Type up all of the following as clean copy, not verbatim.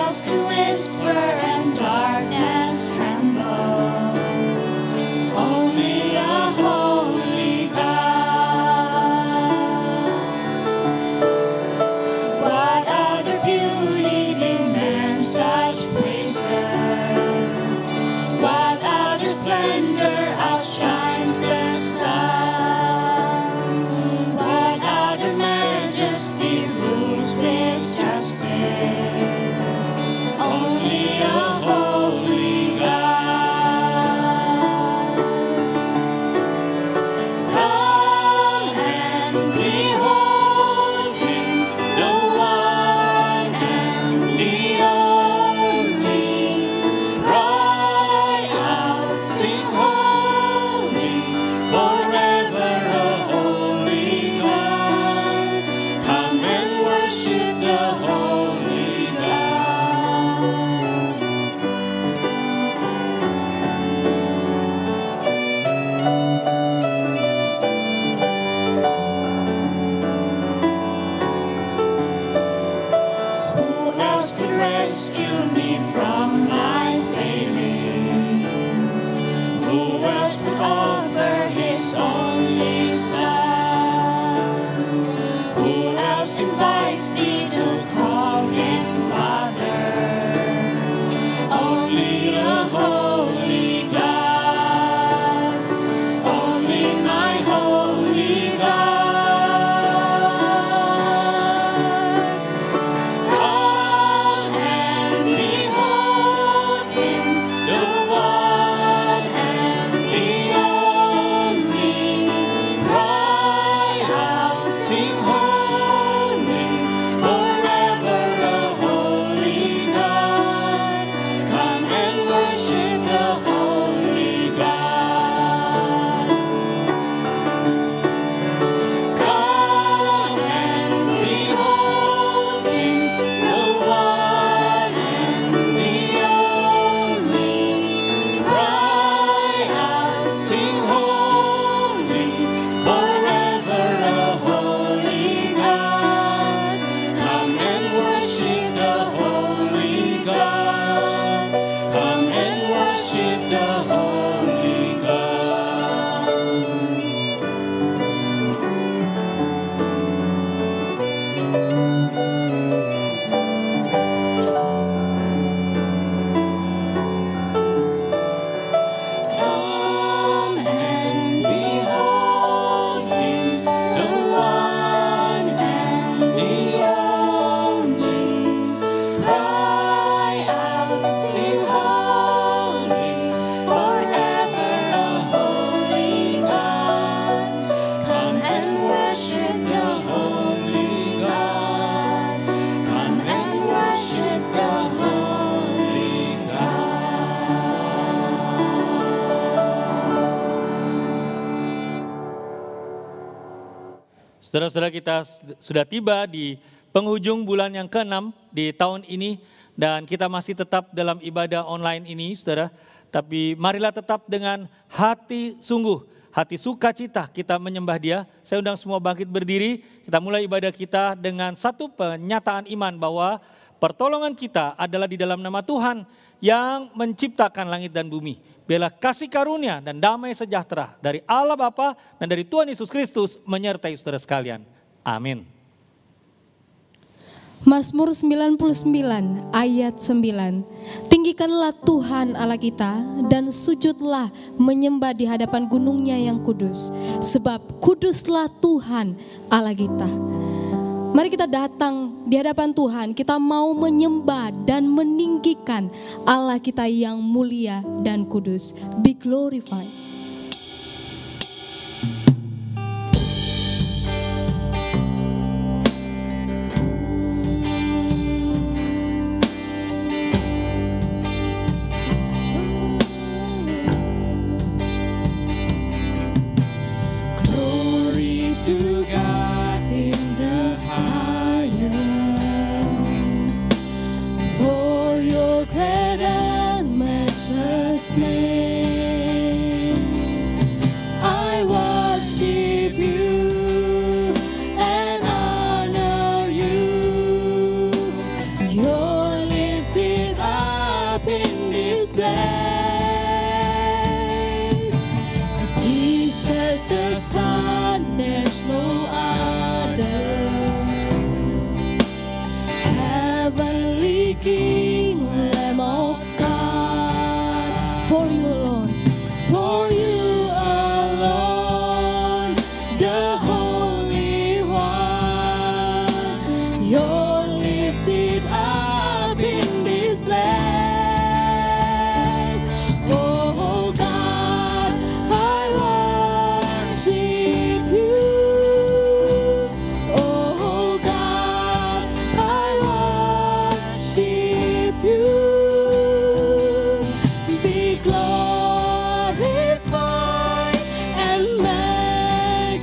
else can whisper and darkness trembles? Only a holy God. What other beauty demands such praises? What other splendor outshines the sun? What other majesty rules with justice? Only a holy God. Come and behold Him, the one and the only. Cry out, sing holy, forever a holy God. Come and worship the holy God. Who else could rescue me from my failing? Who else would offer His only Son? Who else invites me to call Him Father? Only a holy God. Only my holy God. Come and behold Him, the one and the only. Cry out, sing holy, forever a holy God. Come and worship the holy God. Come and behold Him, the one and the only. Cry out, sing holy, forever a holy God. Come and worship the holy God. Come and worship the holy God. Come and behold Him, the one and the only. Cry out, sing holy, forever a holy God. Come and worship the holy God. Come and worship the holy God. Saudara-saudara, kita sudah tiba di penghujung bulan yang ke-6 di tahun ini dan kita masih tetap dalam ibadah online ini, saudara. Tapi marilah tetap dengan hati sungguh, hati sukacita kita menyembah Dia. Saya undang semua bangkit berdiri, kita mulai ibadah kita dengan satu pernyataan iman bahwa pertolongan kita adalah di dalam nama Tuhan yang menciptakan langit dan bumi. Biarlah kasih karunia dan damai sejahtera dari Allah Bapa dan dari Tuhan Yesus Kristus menyertai saudara sekalian. Amin. Mazmur 99 ayat 9. Tinggikanlah Tuhan Allah kita dan sujudlah menyembah di hadapan gunungnya yang kudus. Sebab kuduslah Tuhan Allah kita. Mari kita datang di hadapan Tuhan, kita mau menyembah dan meninggikan Allah kita yang mulia dan kudus. Be glorified. Glory to God in the highest, for your great and matchless name. I worship you and honor you. You're lifted you. Be glorified and magnified,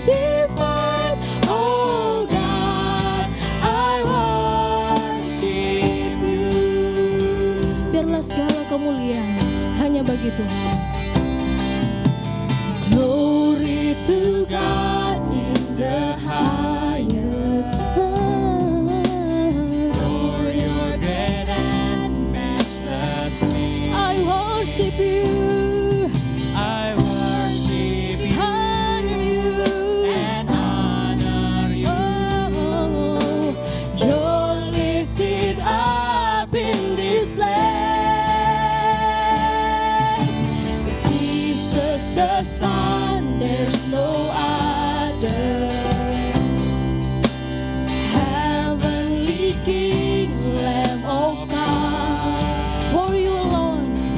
oh God, I worship you. Biarlah segala kemuliaan hanya bagi Tuhan. Glory to God in the highest. For your great and matchless name, I worship you, I worship you honor you, and honor you. oh, you're lifted up in this place. Jesus the Son, there's no other. Heavenly King, Lamb of God, for you alone,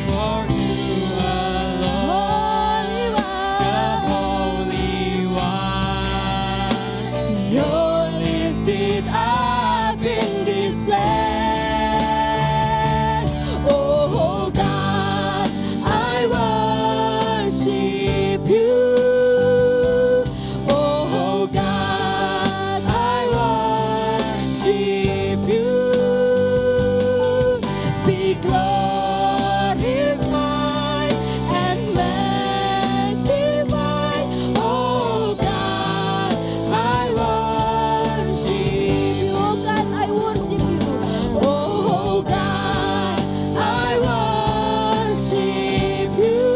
For you alone, Holy the One, Holy One, you're lifted up in this place. Oh God, I worship you. Oh God, I worship you. Be glorified and magnified, oh God, I worship you. Oh God, I worship you. Oh God, I worship you.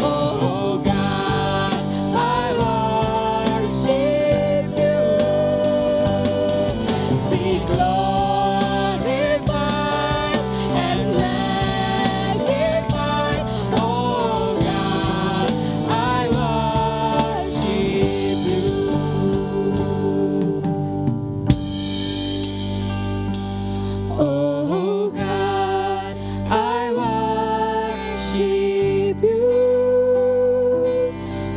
Oh God, I worship you. Be glorified and magnified, oh God, I worship you. Oh God, I worship you.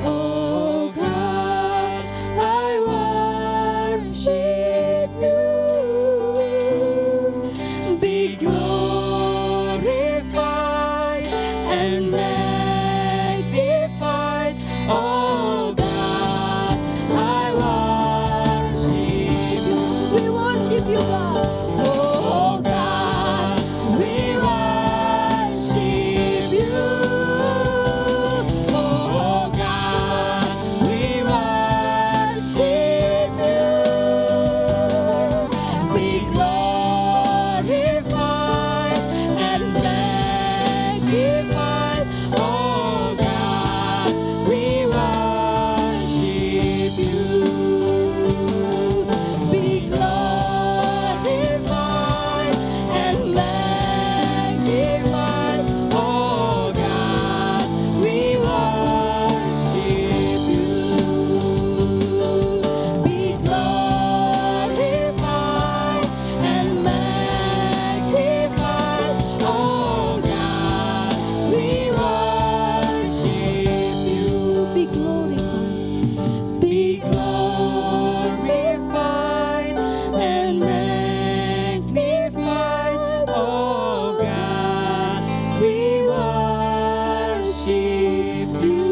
Oh God, I worship you. Be glorified and magnified, oh God, I worship you. We worship you, God. Oh God, we worship you. Oh God, we worship you. Be glorified and magnified, oh God, we worship you. Be glorified and magnified, oh God, we worship you. Be glorified and magnified, oh God, we worship you. Be glorified. Be glorified and magnified, oh God, we worship you.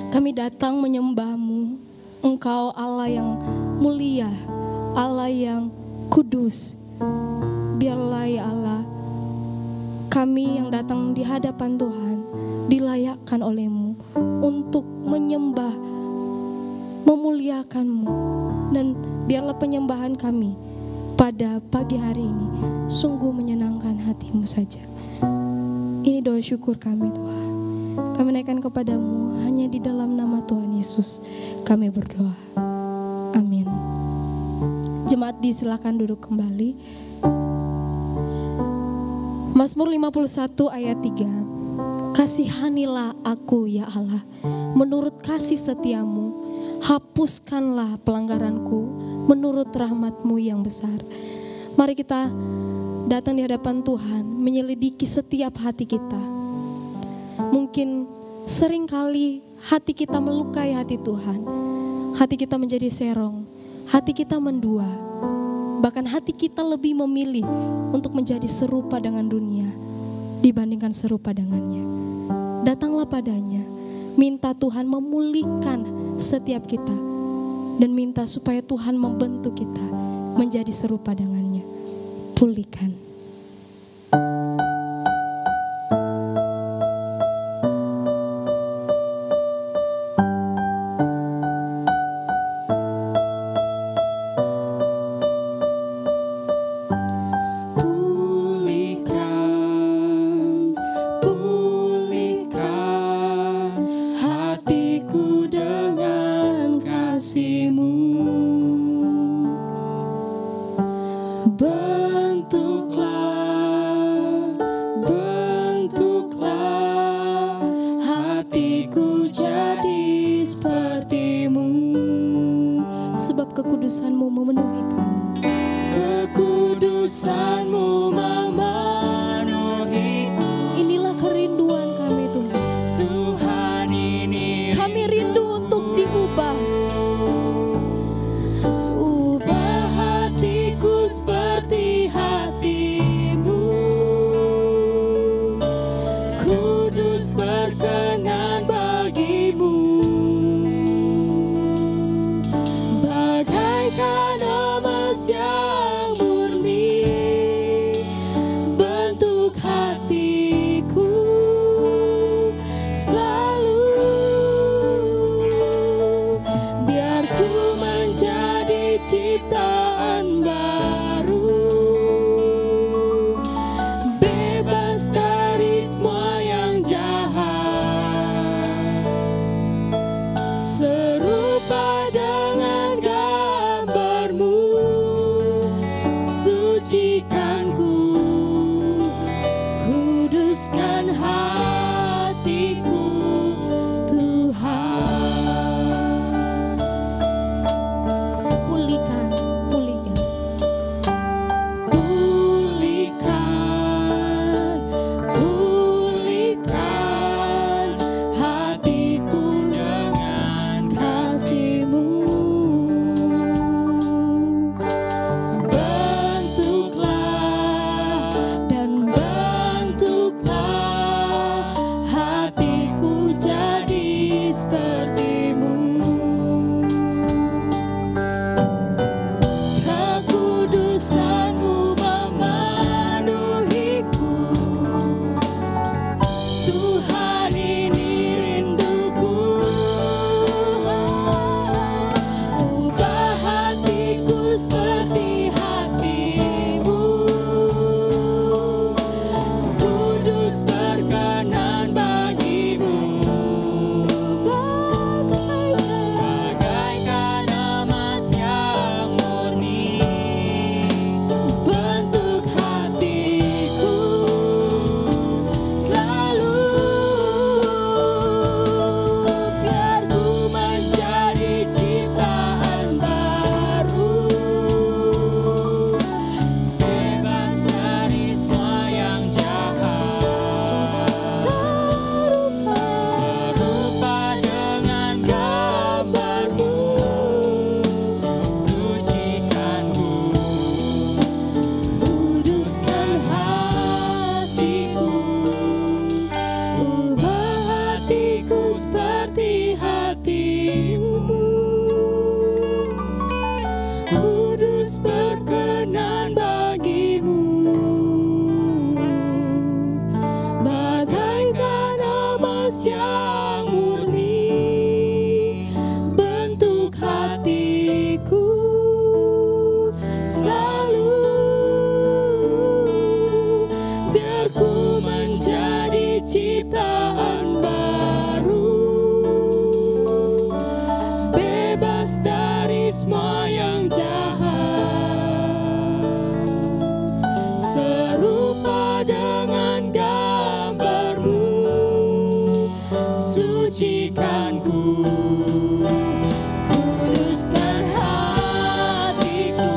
Kami datang menyembah-Mu, Engkau Allah yang mulia, Allah yang kudus. Biarlah ya Allah, kami yang datang di hadapan Tuhan dilayakkan oleh-Mu untuk menyembah, memuliakan-Mu. Dan biarlah penyembahan kami pada pagi hari ini sungguh menyenangkan hati-Mu saja. Ini doa syukur kami Tuhan. Kami naikkan kepada-Mu hanya di dalam nama Tuhan Yesus kami berdoa. Amin. Jemaat disilakan duduk kembali. Mazmur 51 ayat 3. Kasihanilah aku ya Allah, menurut kasih setia-Mu, hapuskanlah pelanggaranku menurut rahmat-Mu yang besar. Mari kita datang di hadapan Tuhan, menyelidiki setiap hati kita. Mungkin seringkali hati kita melukai hati Tuhan. Hati kita menjadi serong, hati kita mendua. Bahkan hati kita lebih memilih untuk menjadi serupa dengan dunia dibandingkan serupa dengannya. Datanglah padanya, minta Tuhan memulihkan setiap kita, dan minta supaya Tuhan membentuk kita menjadi serupa dengannya. Pulihkan. Sebab kekudusan-Mu memenuhi kami. Kekudusan-Mu memenuhiku. Inilah kerinduan kami Tuhan. Tuhan, ini Kami rindu untuk diubah. ubah hatiku seperti hati-Mu. Kudus berkenan bagi-Mu. Bagaikan emas yang murni, bentuk hatiku selalu. Biar ku menjadi ciptaan baru, bebas dari semua yang jahat, serupa dengan gambar-Mu. Sucikanku, kuduskan hatiku, Tuhan. Pulihkan, pulihkan. Pulihkan, pulihkan hatiku dengan kasih-Mu. Bentuklah dan bentuklah hatiku jadi seperti-Mu. Kekudusan-Mu memenuhiku. Tuhan, ini rinduku. Ubah hatiku seperti hati-Mu. Kudus berkenan bagi-Mu. Bagaikan emas yang murni, bentuk hatiku selalu. Biar ku menjadi ciptaan baru, bebas dari semua yang jahat, serupa dengan gambar-Mu. Sucikanku, kuduskan hatiku. Ubah hatiku seperti hati-Mu. Kudus berkenan bagi-Mu. Bagaikan emas yang murni, bentuk hatiku selalu. Biar ku menjadi ciptaan baru, bebas dari semua yang jahat, serupa dengan gambar-Mu. Sucikanku, kuduskan hatiku.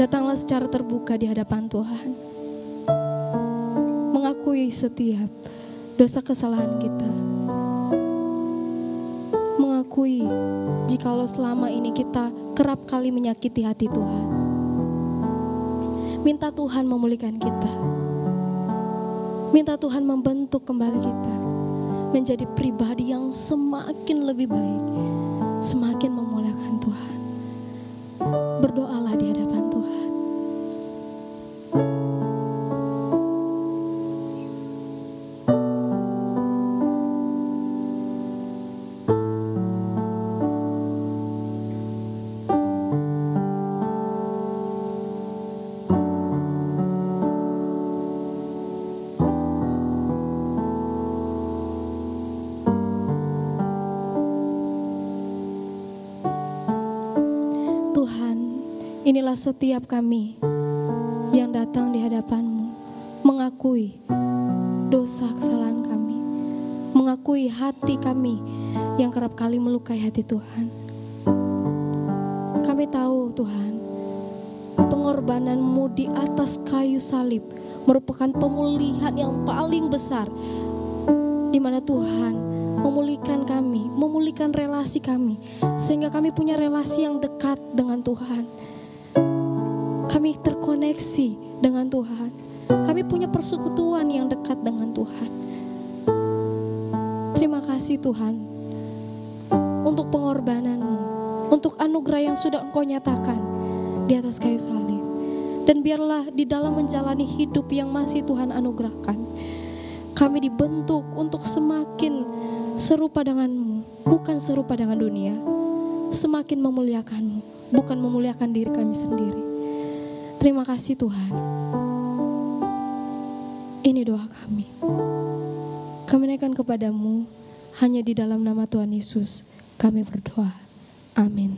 Datanglah secara terbuka di hadapan Tuhan. Mengakui setiap dosa kesalahan kita. Mengakui jikalau selama ini kita kerap kali menyakiti hati Tuhan. Minta Tuhan memulihkan kita. Minta Tuhan membentuk kembali kita menjadi pribadi yang semakin lebih baik, semakin memuliakan Tuhan. Berdoalah di hadapan Tuhan. Inilah setiap kami yang datang di hadapan-Mu, mengakui dosa kesalahan kami, mengakui hati kami yang kerap kali melukai hati Tuhan. Kami tahu Tuhan, pengorbanan-Mu di atas kayu salib merupakan pemulihan yang paling besar, di mana Tuhan memulihkan kami, memulihkan relasi kami, sehingga kami punya relasi yang dekat dengan Tuhan. Kami terkoneksi dengan Tuhan. Kami punya persekutuan yang dekat dengan Tuhan. Terima kasih Tuhan untuk pengorbanan-Mu, untuk anugerah yang sudah Engkau nyatakan di atas kayu salib. Dan biarlah di dalam menjalani hidup yang masih Tuhan anugerahkan, kami dibentuk untuk semakin serupa dengan-Mu, bukan serupa dengan dunia. Semakin memuliakan-Mu, bukan memuliakan diri kami sendiri. Terima kasih Tuhan. Ini doa kami. Kami naikkan kepadamu, hanya di dalam nama Tuhan Yesus kami berdoa. Amin.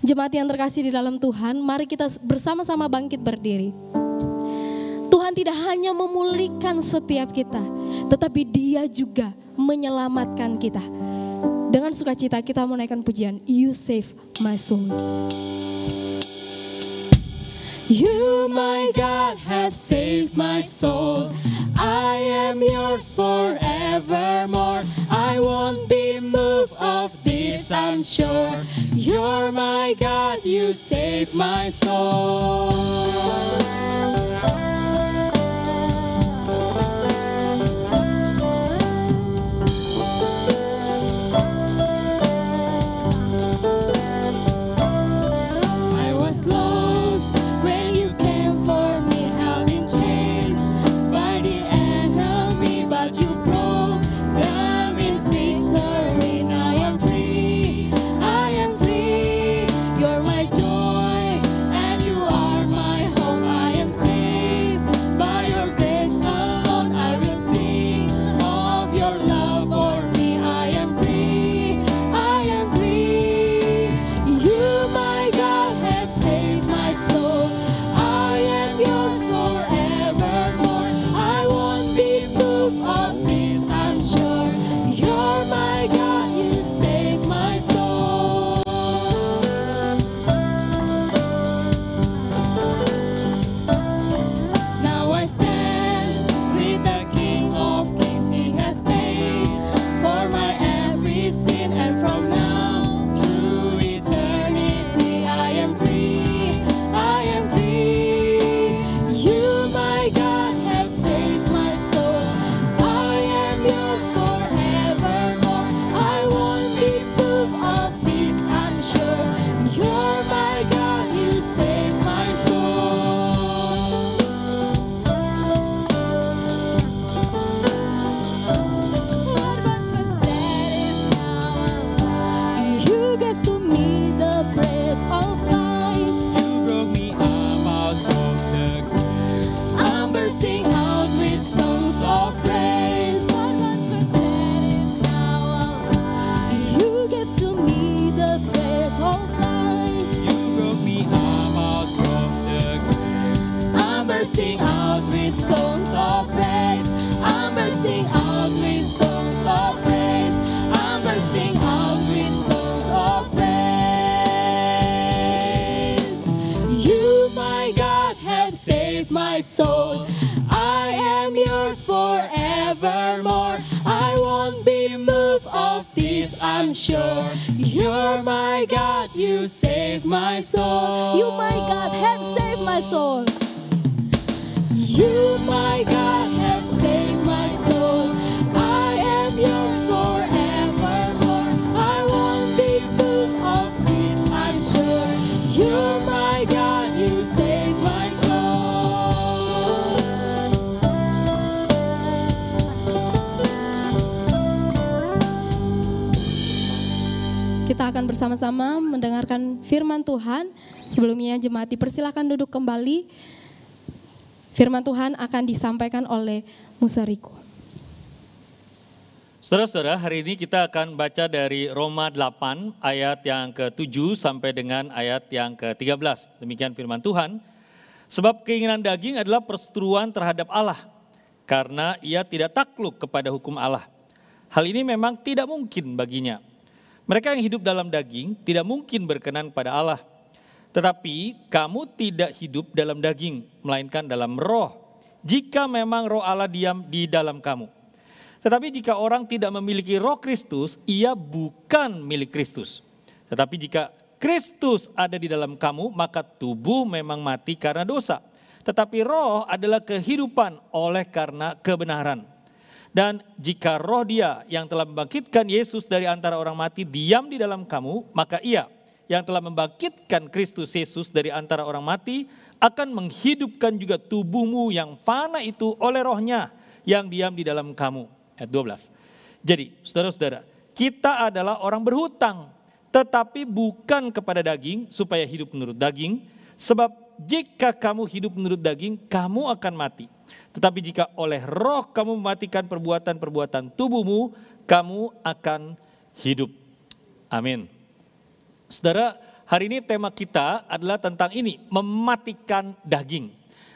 Jemaat yang terkasih di dalam Tuhan, mari kita bersama-sama bangkit berdiri. Tuhan tidak hanya memulihkan setiap kita, tetapi Dia juga menyelamatkan kita. Dengan sukacita kita menaikkan pujian, You Save My Soul. You, my God, have saved my soul. I am yours forevermore. I won't be moved of this, I'm sure. You're my God, you saved my soul. You're my joy and you are my hope. I am saved. my soul. I am yours forevermore. I won't be moved of this, I'm sure. You're my God, you save my soul. You, my God, have saved my soul. You, my God, have saved my soul. I am yours forevermore. I won't be moved of this, I'm sure. You're my God, you save my soul. Kita akan bersama-sama mendengarkan firman Tuhan. Sebelumnya jemaat dipersilakan duduk kembali. Firman Tuhan akan disampaikan oleh Musa Riko. Saudara-saudara, hari ini kita akan baca dari Roma 8 ayat yang ke-7 sampai dengan ayat yang ke-13. Demikian firman Tuhan. Sebab keinginan daging adalah perseteruan terhadap Allah, karena ia tidak takluk kepada hukum Allah. Hal ini memang tidak mungkin baginya. Mereka yang hidup dalam daging tidak mungkin berkenan pada Allah. Tetapi kamu tidak hidup dalam daging, melainkan dalam roh. Jika memang roh Allah diam di dalam kamu. Tetapi jika orang tidak memiliki roh Kristus, ia bukan milik Kristus. Tetapi jika Kristus ada di dalam kamu, maka tubuh memang mati karena dosa. Tetapi roh adalah kehidupan oleh karena kebenaran. Dan jika roh Dia yang telah membangkitkan Yesus dari antara orang mati diam di dalam kamu, maka ia yang telah membangkitkan Kristus Yesus dari antara orang mati akan menghidupkan juga tubuhmu yang fana itu oleh rohnya yang diam di dalam kamu. Ayat 12. Jadi saudara-saudara, kita adalah orang berhutang, tetapi bukan kepada daging supaya hidup menurut daging. Sebab jika kamu hidup menurut daging, kamu akan mati. Tetapi jika oleh roh kamu mematikan perbuatan-perbuatan tubuhmu, kamu akan hidup. Amin. Saudara, hari ini tema kita adalah tentang ini, mematikan daging.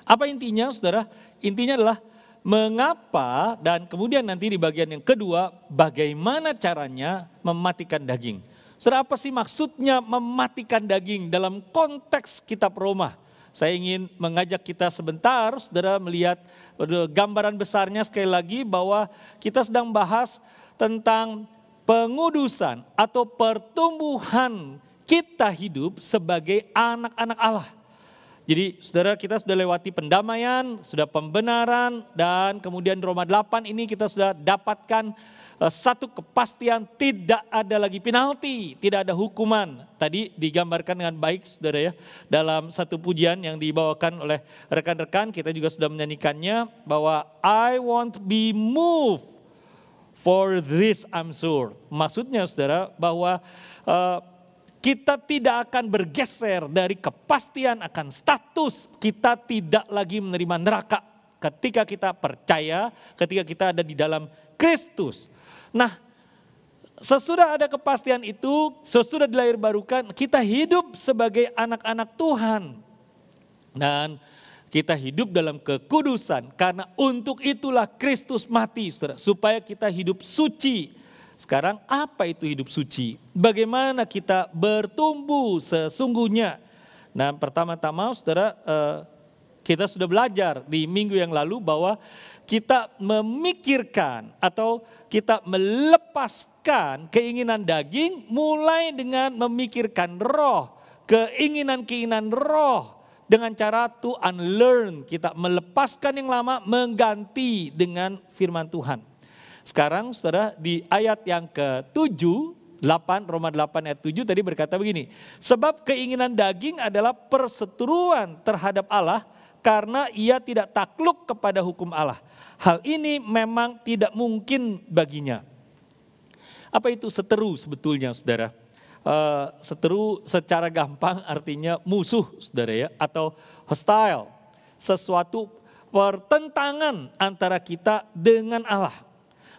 Apa intinya saudara? Intinya adalah mengapa dan kemudian nanti di bagian yang kedua, bagaimana caranya mematikan daging. Saudara, apa sih maksudnya mematikan daging dalam konteks kitab Roma? Saya ingin mengajak kita sebentar, saudara, melihat gambaran besarnya sekali lagi bahwa kita sedang bahas tentang pengudusan atau pertumbuhan kita hidup sebagai anak-anak Allah. Jadi saudara, kita sudah lewati pendamaian, sudah pembenaran, dan kemudian Roma 8 ini kita sudah dapatkan satu kepastian, tidak ada lagi penalti, tidak ada hukuman. Tadi digambarkan dengan baik saudara ya, dalam satu pujian yang dibawakan oleh rekan-rekan, kita juga sudah menyanyikannya bahwa I won't be moved. For this I'm sure. Maksudnya saudara bahwa kita tidak akan bergeser dari kepastian akan status. Kita tidak lagi menerima neraka ketika kita percaya, ketika kita ada di dalam Kristus. Nah, sesudah ada kepastian itu, sesudah dilahirbarukan, kita hidup sebagai anak-anak Tuhan. Dan kita hidup dalam kekudusan karena untuk itulah Kristus mati, saudara, supaya kita hidup suci. Sekarang apa itu hidup suci? Bagaimana kita bertumbuh sesungguhnya? Nah, pertama-tama saudara, kita sudah belajar di minggu yang lalu bahwa kita memikirkan atau kita melepaskan keinginan daging mulai dengan memikirkan roh, keinginan-keinginan roh. Dengan cara to unlearn, kita melepaskan yang lama, mengganti dengan firman Tuhan. Sekarang saudara, di ayat yang ke-7, 8, Roma 8 ayat 7 tadi berkata begini. Sebab keinginan daging adalah perseteruan terhadap Allah karena ia tidak takluk kepada hukum Allah. Hal ini memang tidak mungkin baginya. Apa itu seteru sebetulnya saudara? Seteru secara gampang artinya musuh saudara ya, atau hostile, sesuatu pertentangan antara kita dengan Allah.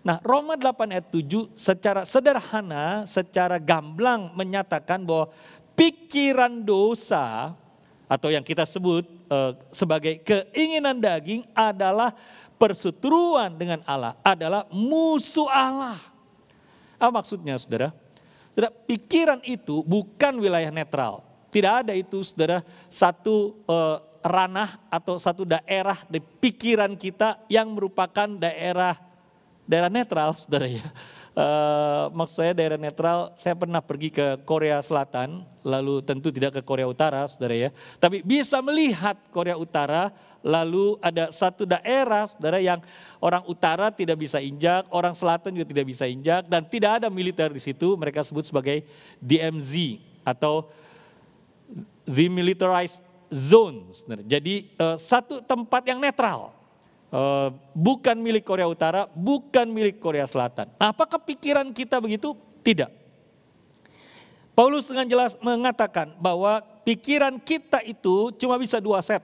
Nah, Roma 8 ayat 7 secara sederhana, secara gamblang menyatakan bahwa pikiran dosa atau yang kita sebut sebagai keinginan daging adalah perseteruan dengan Allah, adalah musuh Allah. Apa maksudnya saudara? Saudara, pikiran itu bukan wilayah netral. Tidak ada itu saudara satu ranah atau satu daerah di pikiran kita yang merupakan daerah netral, saudara ya. Maksud saya daerah netral, saya pernah pergi ke Korea Selatan, lalu tentu tidak ke Korea Utara, saudara ya. Tapi bisa melihat Korea Utara, lalu ada satu daerah, saudara, yang orang utara tidak bisa injak, orang selatan juga tidak bisa injak, dan tidak ada militer di situ. Mereka sebut sebagai DMZ atau Demilitarized Zone. Saudara. Jadi satu tempat yang netral. Bukan milik Korea Utara, bukan milik Korea Selatan. Apakah pikiran kita begitu? Tidak. Paulus dengan jelas mengatakan bahwa pikiran kita itu cuma bisa dua set.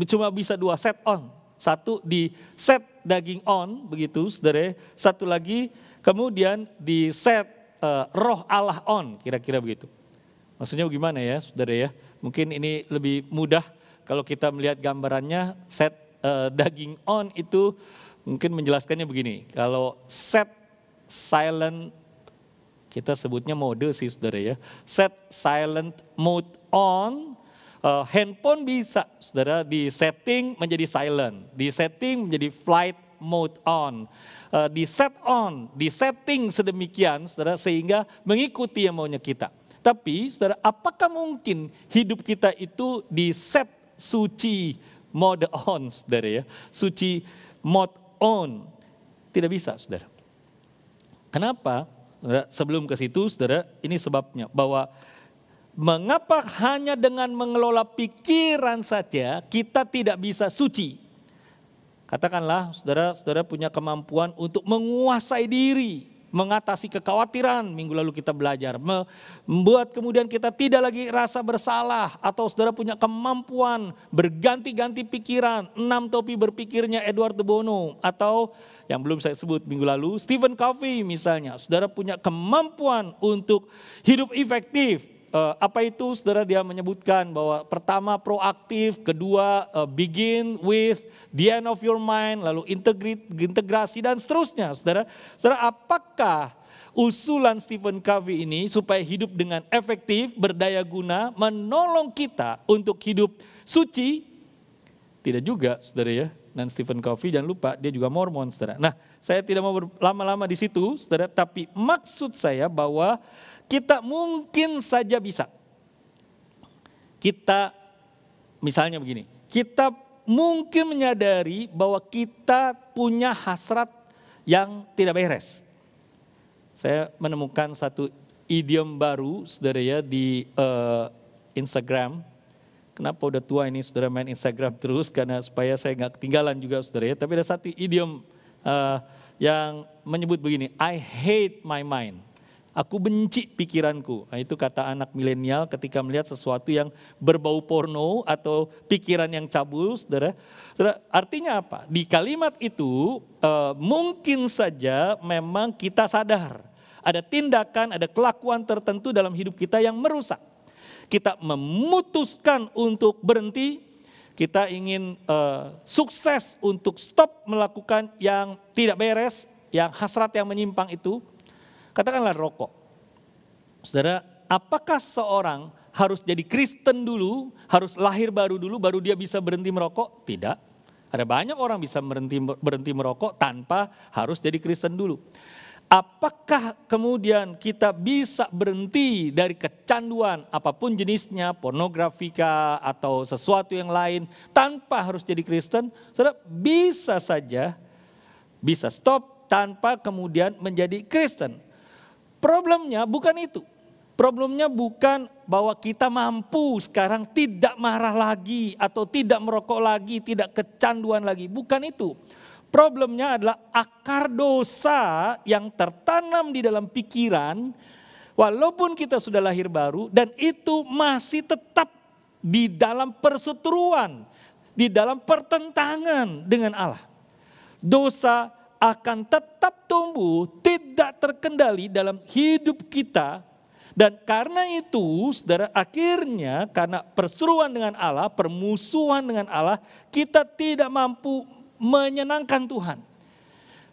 Cuma bisa dua set on. Satu di set daging on, begitu saudara. Satu lagi kemudian di set roh Allah on, kira-kira begitu. Maksudnya gimana ya saudara ya? Mungkin ini lebih mudah kalau kita melihat gambarannya. Set daging on itu mungkin menjelaskannya begini. Kalau set silent, kita sebutnya mode sih saudara ya. Set silent mode on, handphone bisa saudara di setting menjadi silent. Di setting menjadi flight mode on. Di setting sedemikian saudara sehingga mengikuti yang maunya kita. Tapi saudara, apakah mungkin hidup kita itu di set suci mode on, saudara ya. Suci mode on. Tidak bisa, saudara. Kenapa? Saudara, sebelum ke situ, saudara, ini sebabnya. Bahwa mengapa hanya dengan mengelola pikiran saja kita tidak bisa suci. Katakanlah, saudara punya kemampuan untuk menguasai diri. Mengatasi kekhawatiran, minggu lalu kita belajar. Membuat kemudian kita tidak lagi rasa bersalah. Atau saudara punya kemampuan berganti-ganti pikiran. 6 topi berpikirnya Edward de Bono. Atau yang belum saya sebut minggu lalu, Stephen Covey misalnya. Saudara punya kemampuan untuk hidup efektif. Apa itu saudara, dia menyebutkan bahwa pertama proaktif, kedua begin with the end of your mind, lalu integrasi dan seterusnya. Saudara, apakah usulan Stephen Covey ini supaya hidup dengan efektif, berdaya guna, menolong kita untuk hidup suci? Tidak juga saudara ya. Dan Stephen Covey jangan lupa dia juga Mormon saudara. Nah, saya tidak mau berlama-lama di situ saudara, tapi maksud saya bahwa kita mungkin saja bisa. Kita misalnya begini, kita mungkin menyadari bahwa kita punya hasrat yang tidak beres. Saya menemukan satu idiom baru saudara ya di Instagram. Kenapa udah tua ini saudara main Instagram terus? Karena supaya saya nggak ketinggalan juga saudara ya. Tapi ada satu idiom yang menyebut begini, I hate my mind. Aku benci pikiranku. Nah, itu kata anak milenial ketika melihat sesuatu yang berbau porno atau pikiran yang cabul, saudara. Artinya apa? Di kalimat itu mungkin saja memang kita sadar ada tindakan, ada kelakuan tertentu dalam hidup kita yang merusak. Kita memutuskan untuk berhenti, kita ingin sukses untuk stop melakukan yang tidak beres, yang hasrat yang menyimpang itu. Katakanlah rokok. Saudara, apakah seorang harus jadi Kristen dulu, harus lahir baru dulu, baru dia bisa berhenti merokok? Tidak. Ada banyak orang bisa berhenti merokok tanpa harus jadi Kristen dulu. Apakah kemudian kita bisa berhenti dari kecanduan apapun jenisnya, pornografika atau sesuatu yang lain tanpa harus jadi Kristen? Saudara, bisa saja, bisa stop tanpa kemudian menjadi Kristen. Problemnya bukan itu. Problemnya bukan bahwa kita mampu sekarang tidak marah lagi atau tidak merokok lagi, tidak kecanduan lagi. Bukan itu. Problemnya adalah akar dosa yang tertanam di dalam pikiran. Walaupun kita sudah lahir baru dan itu masih tetap di dalam perseteruan, di dalam pertentangan dengan Allah. Dosa akan tetap tumbuh, tidak terkendali dalam hidup kita. Dan karena itu, saudara, akhirnya karena perseteruan dengan Allah, permusuhan dengan Allah, kita tidak mampu menyenangkan Tuhan.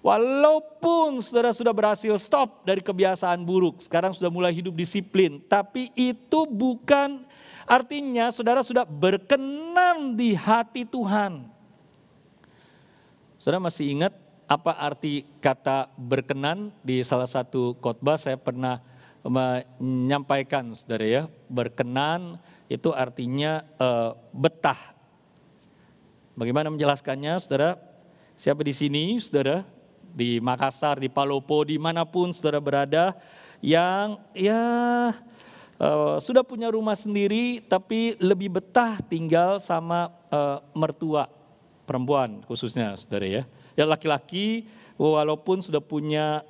Walaupun saudara sudah berhasil stop dari kebiasaan buruk, sekarang sudah mulai hidup disiplin, tapi itu bukan Artinya saudara sudah berkenan di hati Tuhan. Saudara masih ingat apa arti kata berkenan? Di salah satu khotbah saya pernah menyampaikan, saudara ya. Berkenan itu artinya betah. Bagaimana menjelaskannya, saudara? Siapa di sini, saudara? Di Makassar, di Palopo, dimanapun saudara berada, yang sudah punya rumah sendiri tapi lebih betah tinggal sama mertua perempuan khususnya, saudara ya. Ya laki-laki walaupun sudah punya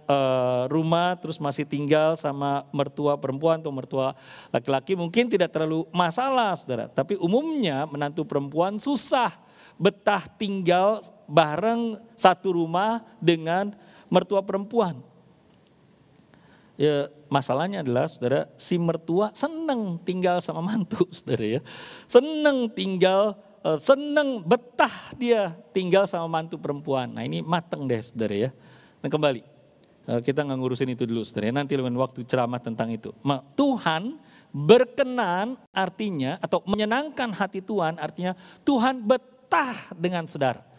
rumah terus masih tinggal sama mertua perempuan atau mertua laki-laki mungkin tidak terlalu masalah, saudara. Tapi umumnya menantu perempuan susah betah tinggal bareng satu rumah dengan mertua perempuan. Ya, masalahnya adalah saudara, si mertua senang tinggal sama mantu, saudara ya. Senang betah dia tinggal sama mantu perempuan. Nah ini mateng deh, saudara ya. Nah kembali, kita nggak ngurusin itu dulu, saudara ya. Nanti lain waktu ceramah tentang itu. Tuhan berkenan artinya, atau menyenangkan hati Tuhan artinya Tuhan betah dengan saudara.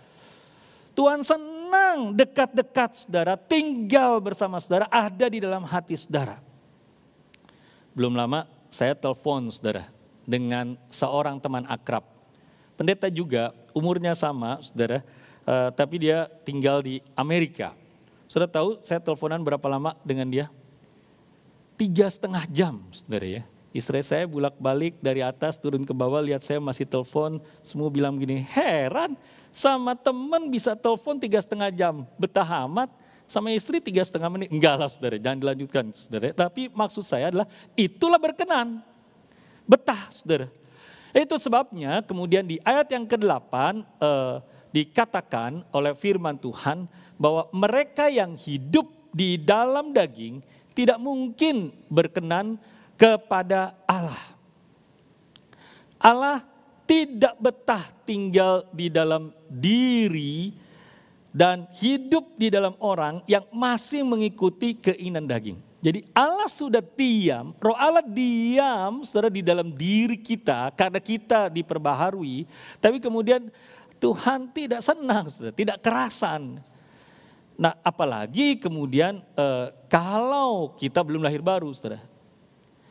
Tuhan senang dekat-dekat saudara, tinggal bersama saudara, ada di dalam hati saudara. Belum lama saya telepon saudara dengan seorang teman akrab. Pendeta juga, umurnya sama saudara, tapi dia tinggal di Amerika. Saudara tahu saya teleponan berapa lama dengan dia? 3,5 jam saudara ya. Istri saya bolak-balik dari atas turun ke bawah, lihat saya masih telepon, semua bilang gini, heran sama teman bisa telepon 3,5 jam, betah amat, sama istri 3,5 menit. Enggak lah saudara, jangan dilanjutkan saudara. Tapi maksud saya adalah itulah berkenan, betah saudara. Itu sebabnya kemudian di ayat yang ke-8 dikatakan oleh firman Tuhan bahwa mereka yang hidup di dalam daging tidak mungkin berkenan kepada Allah. Allah tidak betah tinggal di dalam diri dan hidup di dalam orang yang masih mengikuti keinginan daging. Jadi Allah sudah diam, roh Allah diam saudara di dalam diri kita karena kita diperbaharui. Tapi kemudian Tuhan tidak senang, saudara, tidak kerasan. Nah apalagi kemudian kalau kita belum lahir baru saudara.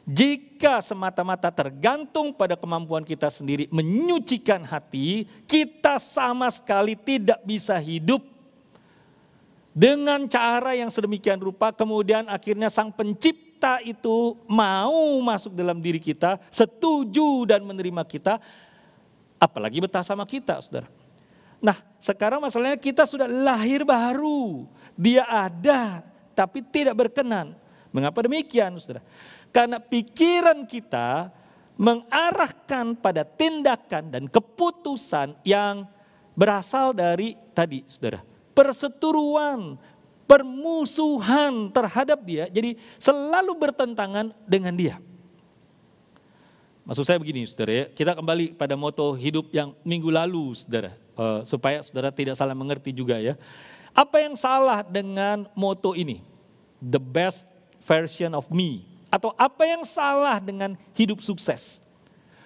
Jika semata-mata tergantung pada kemampuan kita sendiri menyucikan hati, kita sama sekali tidak bisa hidup dengan cara yang sedemikian rupa. Kemudian akhirnya Sang Pencipta itu mau masuk dalam diri kita, setuju dan menerima kita, apalagi betah sama kita, saudara. Nah sekarang masalahnya kita sudah lahir baru, dia ada tapi tidak berkenan. Mengapa demikian, saudara? Karena pikiran kita mengarahkan pada tindakan dan keputusan yang berasal dari tadi, saudara, perseteruan, permusuhan terhadap dia, jadi selalu bertentangan dengan dia. Maksud saya begini, saudara ya, kita kembali pada moto hidup yang minggu lalu, saudara, supaya saudara tidak salah mengerti juga ya. Apa yang salah dengan moto ini? The best version of me. Atau apa yang salah dengan hidup sukses?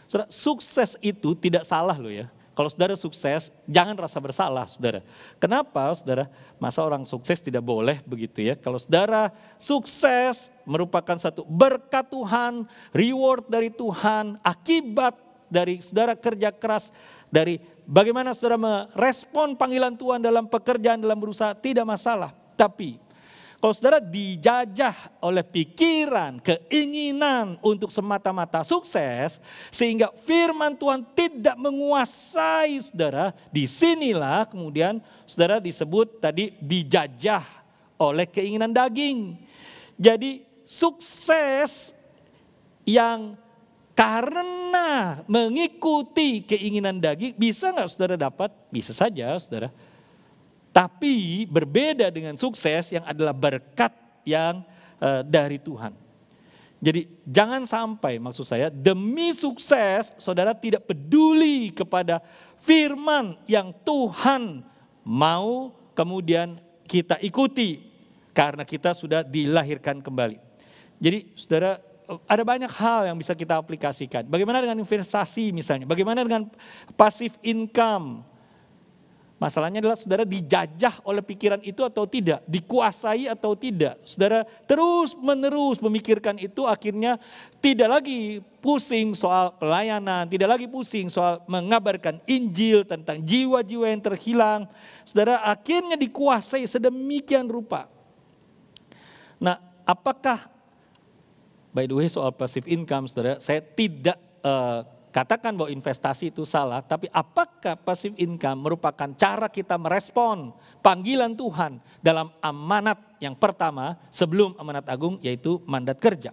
Saudara, sukses itu tidak salah loh ya. Kalau saudara sukses, jangan rasa bersalah saudara. Kenapa saudara? Masa orang sukses tidak boleh begitu ya. Kalau saudara sukses merupakan satu berkat Tuhan, reward dari Tuhan, akibat dari saudara kerja keras, dari bagaimana saudara merespon panggilan Tuhan dalam pekerjaan, dalam berusaha, tidak masalah. Tapi kalau saudara dijajah oleh pikiran, keinginan untuk semata-mata sukses, sehingga firman Tuhan tidak menguasai saudara, disinilah kemudian saudara disebut tadi dijajah oleh keinginan daging. Jadi sukses yang karena mengikuti keinginan daging, bisa nggak saudara dapat? Bisa saja saudara. Tapi berbeda dengan sukses yang adalah berkat yang dari Tuhan. Jadi jangan sampai, maksud saya, demi sukses saudara tidak peduli kepada firman yang Tuhan mau kemudian kita ikuti. Karena kita sudah dilahirkan kembali. Jadi saudara, ada banyak hal yang bisa kita aplikasikan. Bagaimana dengan investasi misalnya? Bagaimana dengan passive income? Masalahnya adalah saudara dijajah oleh pikiran itu atau tidak, dikuasai atau tidak. Saudara terus menerus memikirkan itu, akhirnya tidak lagi pusing soal pelayanan, tidak lagi pusing soal mengabarkan Injil tentang jiwa-jiwa yang terhilang. Saudara akhirnya dikuasai sedemikian rupa. Nah, apakah, by the way soal passive income, saudara, saya tidak katakan bahwa investasi itu salah, tapi apakah passive income merupakan cara kita merespon panggilan Tuhan dalam amanat yang pertama sebelum amanat agung, yaitu mandat kerja.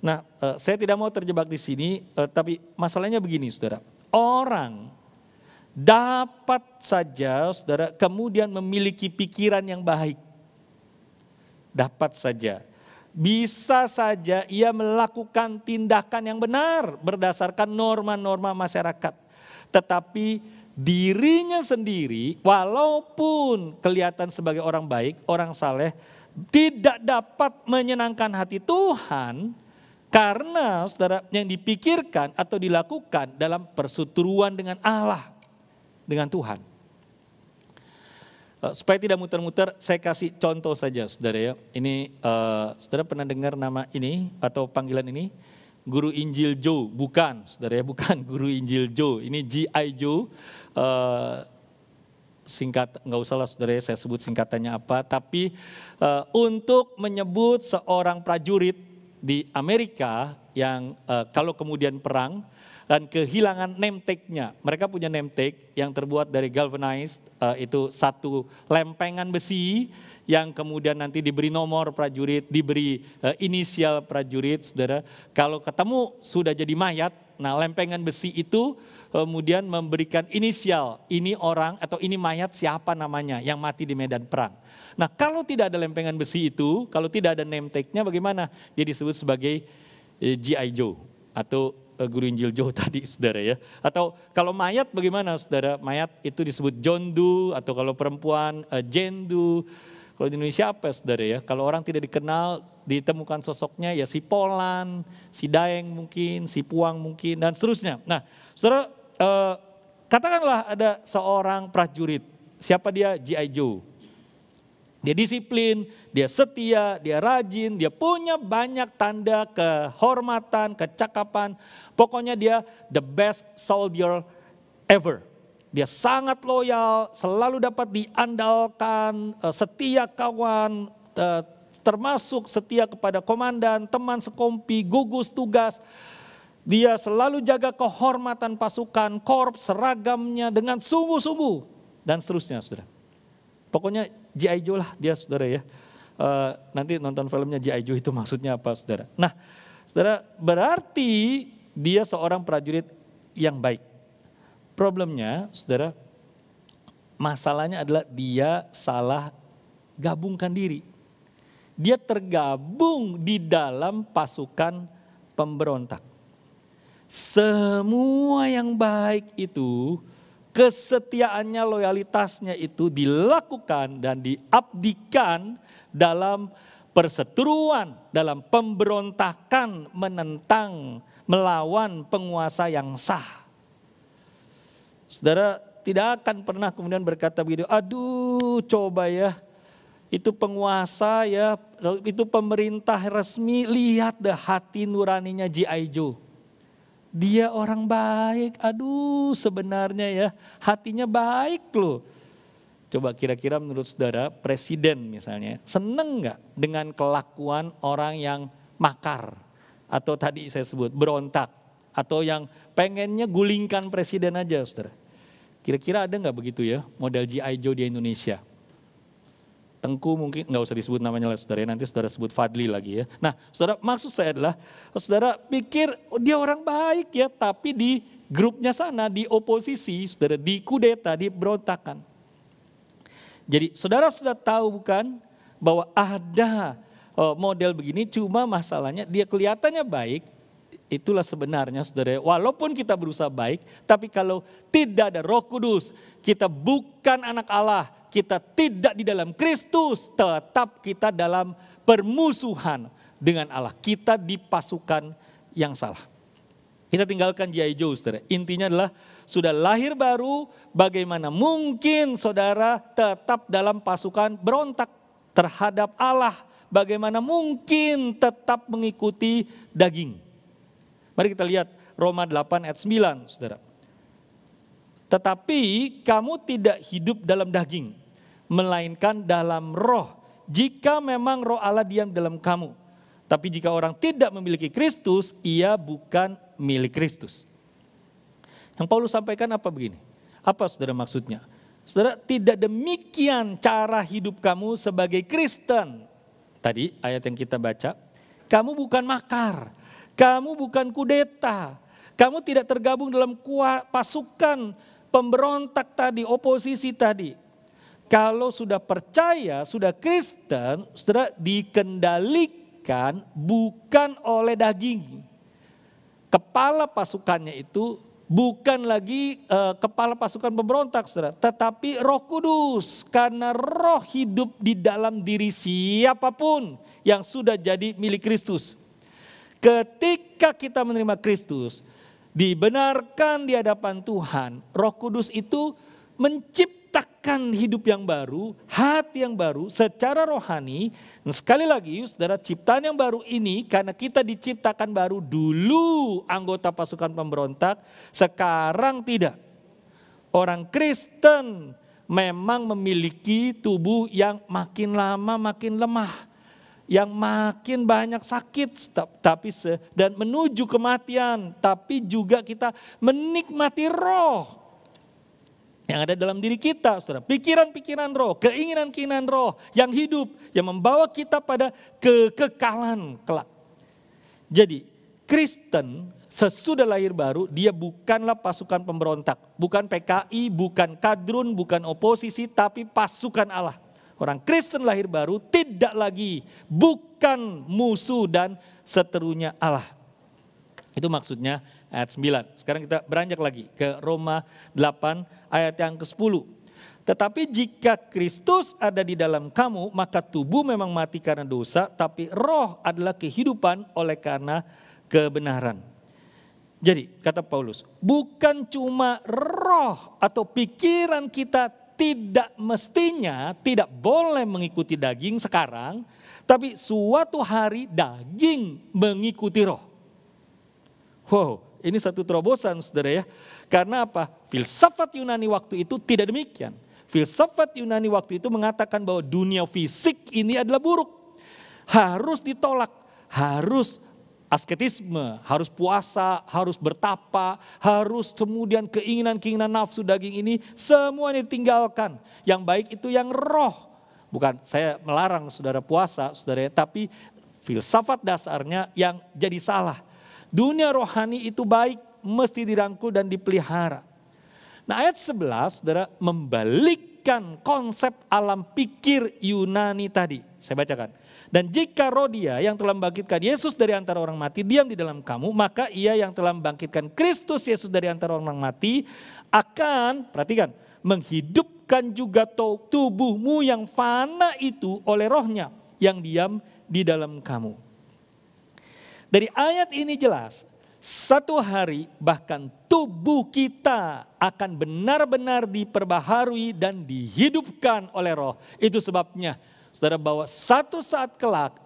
Nah, saya tidak mau terjebak di sini, tapi masalahnya begini, saudara. Orang dapat saja, saudara, kemudian memiliki pikiran yang baik. Dapat saja. Bisa saja ia melakukan tindakan yang benar berdasarkan norma-norma masyarakat. Tetapi dirinya sendiri walaupun kelihatan sebagai orang baik, orang saleh, tidak dapat menyenangkan hati Tuhan karena saudara yang dipikirkan atau dilakukan dalam perseteruan dengan Allah, dengan Tuhan. Supaya tidak muter-muter, saya kasih contoh saja, saudara ya. Ini, saudara pernah dengar nama ini atau panggilan ini? Guru Injil Joe, bukan, saudara ya, bukan Guru Injil Joe. Ini G.I. Joe, singkat, nggak usah lah saudara ya, saya sebut singkatannya apa. Tapi untuk menyebut seorang prajurit di Amerika yang kalau kemudian perang, dan kehilangan name tag-nya. Mereka punya name tag yang terbuat dari galvanized, itu satu lempengan besi yang kemudian nanti diberi nomor prajurit, diberi inisial prajurit, saudara. Kalau ketemu sudah jadi mayat, nah lempengan besi itu kemudian memberikan inisial, ini orang atau ini mayat siapa namanya yang mati di medan perang. Nah kalau tidak ada lempengan besi itu, kalau tidak ada name tag-nya bagaimana? Dia disebut sebagai G.I. Joe atau Guru Injil Joe tadi, saudara ya. Atau kalau mayat bagaimana, saudara? Mayat itu disebut John Doe, atau kalau perempuan Jane Doe. Kalau di Indonesia apa, saudara ya? Kalau orang tidak dikenal, ditemukan sosoknya ya si Polan, si Daeng mungkin, si Puang mungkin, dan seterusnya. Nah, saudara, katakanlah ada seorang prajurit, siapa dia? G.I. Joe. Dia disiplin, dia setia, dia rajin, dia punya banyak tanda kehormatan, kecakapan. Pokoknya dia the best soldier ever. Dia sangat loyal, selalu dapat diandalkan, setia kawan, termasuk setia kepada komandan, teman sekompi, gugus tugas. Dia selalu jaga kehormatan pasukan, korps, seragamnya dengan sungguh-sungguh, dan seterusnya, saudara. Pokoknya G.I. Joe lah dia, saudara ya. Nanti nonton filmnya G.I. Joe itu maksudnya apa, saudara. Nah, saudara, berarti dia seorang prajurit yang baik. Problemnya, saudara, masalahnya adalah dia salah gabungkan diri. Dia tergabung di dalam pasukan pemberontak. Semua yang baik itu, kesetiaannya, loyalitasnya itu dilakukan dan diabdikan dalam perseteruan, dalam pemberontakan menentang, melawan penguasa yang sah. Saudara tidak akan pernah kemudian berkata begitu, aduh coba ya, itu penguasa ya, itu pemerintah resmi, lihat deh hati nuraninya G.I. Joe. Dia orang baik, aduh sebenarnya ya hatinya baik loh. Coba kira-kira menurut saudara presiden misalnya seneng gak dengan kelakuan orang yang makar? Atau tadi saya sebut berontak, atau yang pengennya gulingkan presiden aja, saudara. Kira-kira ada gak begitu ya model G.I. Joe di Indonesia? Tengku mungkin nggak usah disebut namanya lah saudara, nanti saudara sebut Fadli lagi ya. Nah saudara, maksud saya adalah saudara pikir dia orang baik ya, tapi di grupnya sana, di oposisi, saudara, di kudeta, di berontakan. Jadi saudara sudah tahu bukan bahwa ada model begini, cuma masalahnya dia kelihatannya baik. Itulah sebenarnya saudara, walaupun kita berusaha baik, tapi kalau tidak ada Roh Kudus, kita bukan anak Allah, kita tidak di dalam Kristus, tetap kita dalam permusuhan, dengan Allah. Kita di pasukan yang salah. Kita tinggalkan G.I. Joe, saudara. Intinya adalah sudah lahir baru, bagaimana mungkin saudara tetap dalam pasukan berontak terhadap Allah. Bagaimana mungkin tetap mengikuti daging. Mari kita lihat Roma 8 ayat 9, saudara. Tetapi kamu tidak hidup dalam daging, melainkan dalam roh. Jika memang roh Allah diam dalam kamu. Tapi jika orang tidak memiliki Kristus, ia bukan milik Kristus. Yang Paulus sampaikan apa begini? Apa saudara maksudnya? Saudara, tidak demikian cara hidup kamu sebagai Kristen. Tadi ayat yang kita baca, kamu bukan makar, kamu bukan kudeta, kamu tidak tergabung dalam pasukan pemberontak tadi, oposisi tadi. Kalau sudah percaya, sudah Kristen, saudara dikendalikan bukan oleh daging. Kepala pasukannya itu bukan lagi kepala pasukan pemberontak, saudara, tetapi Roh Kudus. Karena roh hidup di dalam diri siapapun yang sudah jadi milik Kristus. Ketika kita menerima Kristus, dibenarkan di hadapan Tuhan, Roh Kudus itu menciptakan hidup yang baru, hati yang baru secara rohani. Dan sekali lagi saudara, ciptaan yang baru ini karena kita diciptakan baru, dulu anggota pasukan pemberontak, sekarang tidak. Orang Kristen memang memiliki tubuh yang makin lama makin lemah, yang makin banyak sakit dan menuju kematian, tapi juga kita menikmati roh yang ada dalam diri kita, saudara. Pikiran-pikiran roh, keinginan-keinginan roh yang hidup, yang membawa kita pada kekekalan kelak. Jadi Kristen sesudah lahir baru, dia bukanlah pasukan pemberontak. Bukan PKI, bukan kadrun, bukan oposisi, tapi pasukan Allah. Orang Kristen lahir baru tidak lagi, bukan musuh dan seterunya Allah. Itu maksudnya ayat 9. Sekarang kita beranjak lagi ke Roma 8 ayat yang ke-10. Tetapi jika Kristus ada di dalam kamu, maka tubuh memang mati karena dosa, tapi roh adalah kehidupan oleh karena kebenaran. Jadi kata Paulus, bukan cuma roh atau pikiran kita tidak mestinya, tidak boleh mengikuti daging sekarang, tapi suatu hari daging mengikuti roh. Wow, ini satu terobosan saudara ya. Karena apa? Filsafat Yunani waktu itu tidak demikian. Filsafat Yunani waktu itu mengatakan bahwa dunia fisik ini adalah buruk. Harus ditolak, harus asketisme, harus puasa, harus bertapa, harus kemudian keinginan-keinginan nafsu daging ini semuanya ditinggalkan. Yang baik itu yang roh. Bukan saya melarang saudara puasa, saudara, tapi filsafat dasarnya yang jadi salah. Dunia rohani itu baik, mesti dirangkul dan dipelihara. Nah ayat 11, saudara, membalikkan konsep alam pikir Yunani tadi. Saya bacakan. Dan jika roh dia yang telah membangkitkan Yesus dari antara orang mati diam di dalam kamu, maka ia yang telah membangkitkan Kristus Yesus dari antara orang mati akan, perhatikan, menghidupkan juga tubuhmu yang fana itu oleh rohnya yang diam di dalam kamu. Dari ayat ini jelas, satu hari bahkan tubuh kita akan benar-benar diperbaharui dan dihidupkan oleh roh. Itu sebabnya saudara, bahwa satu saat kelak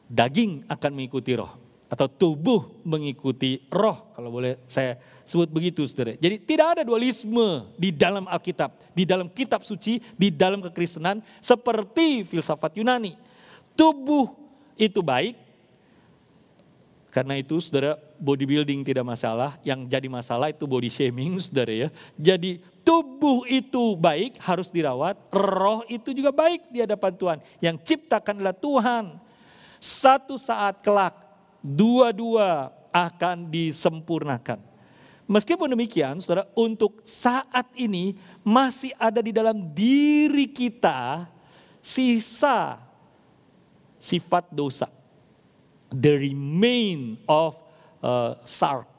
daging akan mengikuti roh. Atau tubuh mengikuti roh, kalau boleh saya sebut begitu saudara. Jadi tidak ada dualisme di dalam Alkitab, di dalam kitab suci, di dalam kekristenan seperti filsafat Yunani. Tubuh itu baik. Karena itu saudara, bodybuilding tidak masalah, yang jadi masalah itu body shaming saudara ya. Jadi tubuh itu baik, harus dirawat, roh itu juga baik di hadapan Tuhan. Yang ciptakan adalah Tuhan. Satu saat kelak, dua-dua akan disempurnakan. Meskipun demikian saudara, untuk saat ini masih ada di dalam diri kita sisa sifat dosa. The remain of sark,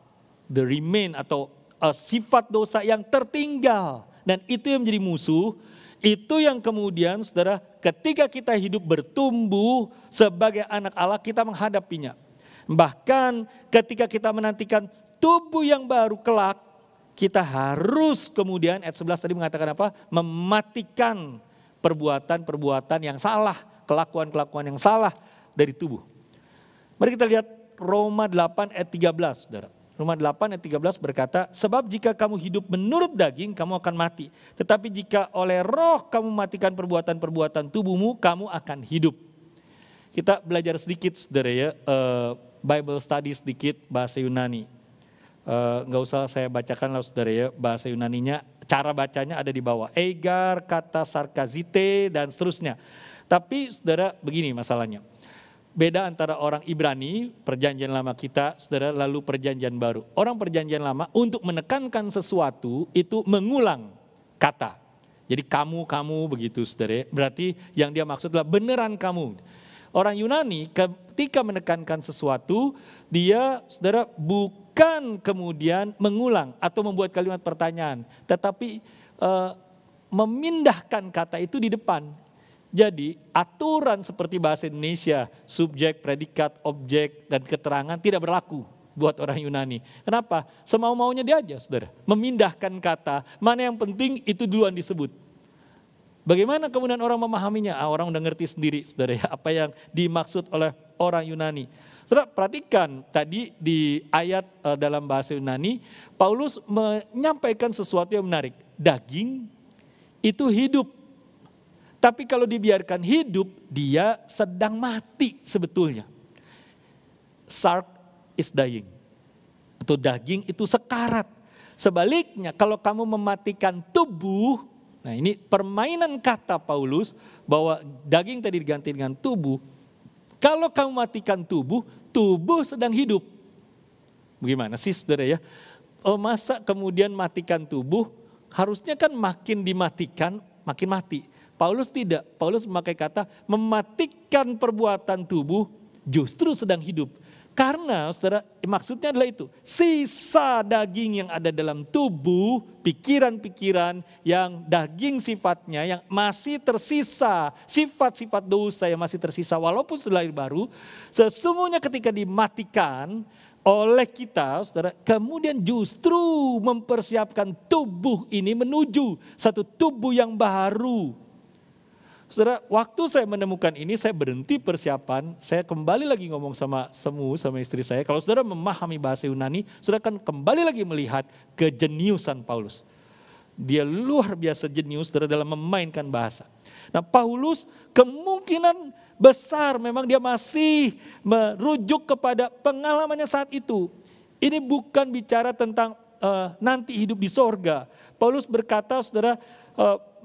the remain atau sifat dosa yang tertinggal. Dan itu yang menjadi musuh, itu yang kemudian saudara ketika kita hidup bertumbuh sebagai anak Allah, kita menghadapinya. Bahkan ketika kita menantikan tubuh yang baru kelak, kita harus kemudian, ayat 11 tadi mengatakan apa? Mematikan perbuatan-perbuatan yang salah, kelakuan-kelakuan yang salah dari tubuh. Mari kita lihat Roma 8 ayat 13, saudara. Roma 8 ayat 13 berkata, sebab jika kamu hidup menurut daging, kamu akan mati. Tetapi jika oleh roh kamu matikan perbuatan-perbuatan tubuhmu, kamu akan hidup. Kita belajar sedikit, saudara ya, Bible study sedikit bahasa Yunani. Nggak usah saya bacakan lah saudara ya, bahasa Yunaninya, cara bacanya ada di bawah. Egar, kata sarkazite, dan seterusnya. Tapi saudara begini masalahnya. Beda antara orang Ibrani, perjanjian lama kita, saudara, lalu perjanjian baru. Orang perjanjian lama untuk menekankan sesuatu itu mengulang kata. Jadi kamu begitu saudara. Berarti yang dia maksud adalah beneran kamu. Orang Yunani ketika menekankan sesuatu, dia saudara bukan kemudian mengulang atau membuat kalimat pertanyaan. Tetapi memindahkan kata itu di depan. Jadi aturan seperti bahasa Indonesia, subjek, predikat, objek, dan keterangan tidak berlaku buat orang Yunani. Kenapa? Semau-maunya dia aja saudara. Memindahkan kata, mana yang penting itu duluan disebut. Bagaimana kemudian orang memahaminya? Orang udah ngerti sendiri saudara ya, apa yang dimaksud oleh orang Yunani. Saudara perhatikan tadi di ayat dalam bahasa Yunani, Paulus menyampaikan sesuatu yang menarik. Daging itu hidup. Tapi kalau dibiarkan hidup, dia sedang mati sebetulnya. Sark is dying. Atau daging itu sekarat. Sebaliknya kalau kamu mematikan tubuh, nah ini permainan kata Paulus bahwa daging tadi diganti dengan tubuh. Kalau kamu matikan tubuh, tubuh sedang hidup. Bagaimana sih saudara ya? Masa kemudian matikan tubuh, harusnya kan makin dimatikan, makin mati. Paulus tidak, Paulus memakai kata mematikan perbuatan tubuh justru sedang hidup. Karena saudara maksudnya adalah itu, sisa daging yang ada dalam tubuh, pikiran-pikiran yang daging sifatnya yang masih tersisa, sifat-sifat dosa yang masih tersisa walaupun sudah lahir baru, sesungguhnya ketika dimatikan oleh kita, saudara, kemudian justru mempersiapkan tubuh ini menuju satu tubuh yang baru. Saudara, waktu saya menemukan ini, saya berhenti persiapan, saya kembali lagi ngomong sama istri saya. Kalau saudara memahami bahasa Yunani, saudara akan kembali lagi melihat kejeniusan Paulus. Dia luar biasa jenius saudara dalam memainkan bahasa. Nah Paulus kemungkinan besar memang dia masih merujuk kepada pengalamannya saat itu. Ini bukan bicara tentang nanti hidup di sorga. Paulus berkata saudara,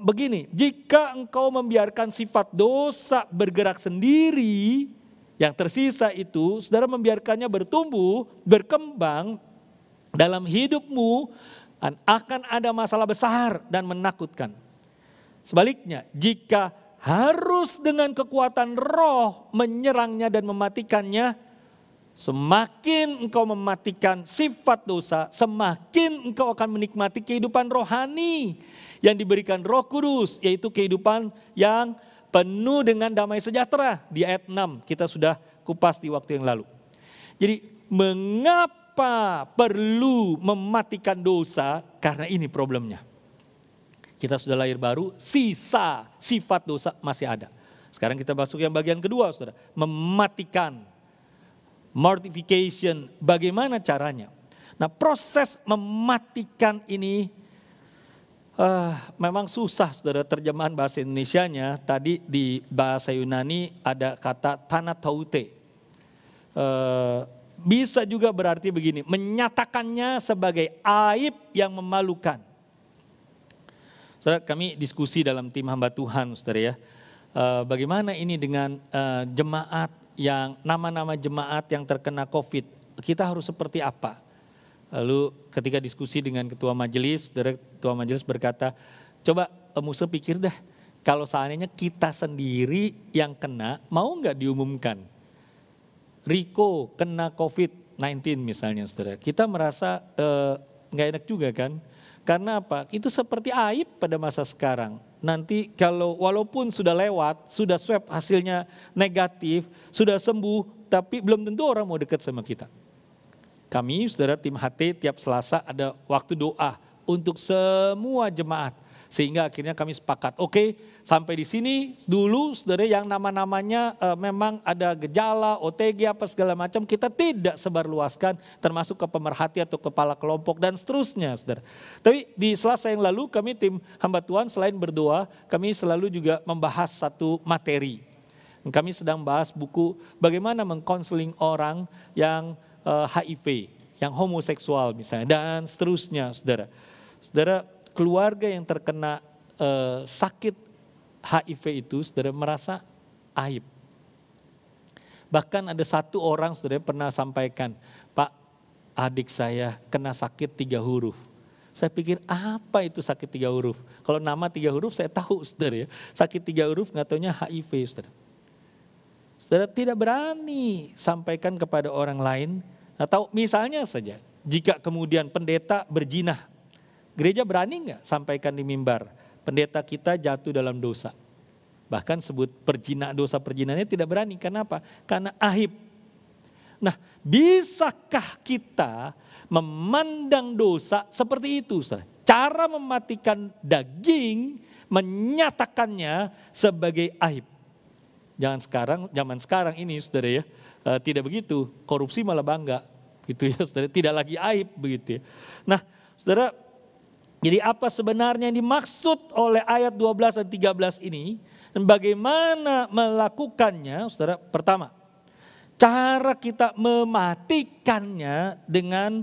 begini, jika engkau membiarkan sifat dosa bergerak sendiri, yang tersisa itu, saudara membiarkannya bertumbuh, berkembang dalam hidupmu, akan ada masalah besar dan menakutkan. Sebaliknya, jika harus dengan kekuatan roh menyerangnya dan mematikannya, semakin engkau mematikan sifat dosa, semakin engkau akan menikmati kehidupan rohani yang diberikan Roh Kudus, yaitu kehidupan yang penuh dengan damai sejahtera. Di ayat 6 kita sudah kupas di waktu yang lalu. Jadi mengapa perlu mematikan dosa? Karena ini problemnya. Kita sudah lahir baru, sisa sifat dosa masih ada. Sekarang kita masuk yang bagian kedua saudara, mematikan. Mortification, bagaimana caranya? Nah proses mematikan ini memang susah saudara, terjemahan bahasa Indonesianya. Tadi di bahasa Yunani ada kata thanateute. Bisa juga berarti begini, menyatakannya sebagai aib yang memalukan. Saudara, kami diskusi dalam tim hamba Tuhan saudara ya. Bagaimana ini dengan jemaat yang nama-nama jemaat yang terkena COVID, kita harus seperti apa? Lalu ketika diskusi dengan ketua majelis berkata, coba Musa pikir dah, kalau seandainya kita sendiri yang kena, mau nggak diumumkan? Riko kena COVID-19 misalnya saudara, kita merasa nggak enak juga kan? Karena apa? Itu seperti aib pada masa sekarang. nanti kalau walaupun sudah lewat, sudah swab hasilnya negatif, sudah sembuh, tapi belum tentu orang mau dekat sama kita. Kami, saudara tim HT, tiap Selasa ada waktu doa untuk semua jemaat. Sehingga akhirnya kami sepakat, oke, sampai di sini dulu saudara yang nama-namanya memang ada gejala, OTG apa segala macam, kita tidak sebarluaskan termasuk ke pemerhati atau kepala kelompok dan seterusnya saudara. Tapi di Selasa yang lalu kami tim hamba Tuhan selain berdoa, kami selalu juga membahas satu materi. Kami sedang bahas buku bagaimana mengkonseling orang yang HIV, yang homoseksual misalnya dan seterusnya saudara. Saudara, keluarga yang terkena sakit HIV itu saudara merasa aib. Bahkan ada satu orang saudara pernah sampaikan, Pak, adik saya kena sakit 3 huruf. Saya pikir apa itu sakit 3 huruf? Kalau nama 3 huruf saya tahu saudara ya. Sakit 3 huruf nggak taunya HIV saudara. Saudara tidak berani sampaikan kepada orang lain. Atau misalnya saja jika kemudian pendeta berzinah. Gereja berani nggak sampaikan di mimbar, pendeta kita jatuh dalam dosa. Bahkan sebut dosa perjinahannya tidak berani. Kenapa? Karena aib. Nah, bisakah kita memandang dosa seperti itu? Saudara? Cara mematikan daging, menyatakannya sebagai aib. Zaman sekarang ini saudara ya, tidak begitu. Korupsi malah bangga. Gitu ya saudara, tidak lagi aib begitu ya. Nah saudara, jadi apa sebenarnya yang dimaksud oleh ayat 12 dan 13 ini dan bagaimana melakukannya saudara? Pertama, cara kita mematikannya dengan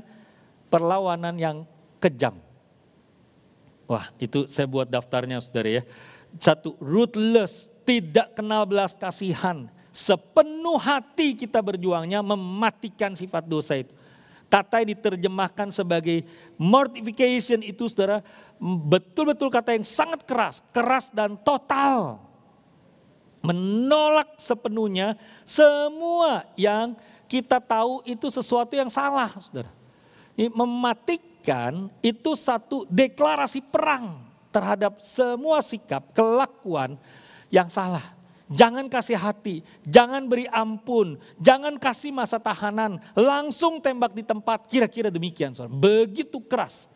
perlawanan yang kejam. Wah itu saya buat daftarnya saudara ya. 1, ruthless, tidak kenal belas kasihan. Sepenuh hati kita berjuangnya mematikan sifat dosa itu. Kata yang diterjemahkan sebagai mortification itu saudara betul-betul kata yang sangat keras dan total. Menolak sepenuhnya semua yang kita tahu itu sesuatu yang salah saudara. Ini mematikan itu satu deklarasi perang terhadap semua sikap, kelakuan yang salah. Jangan kasih hati, jangan beri ampun, jangan kasih masa tahanan, langsung tembak di tempat, kira-kira demikian. Saudara. Begitu keras.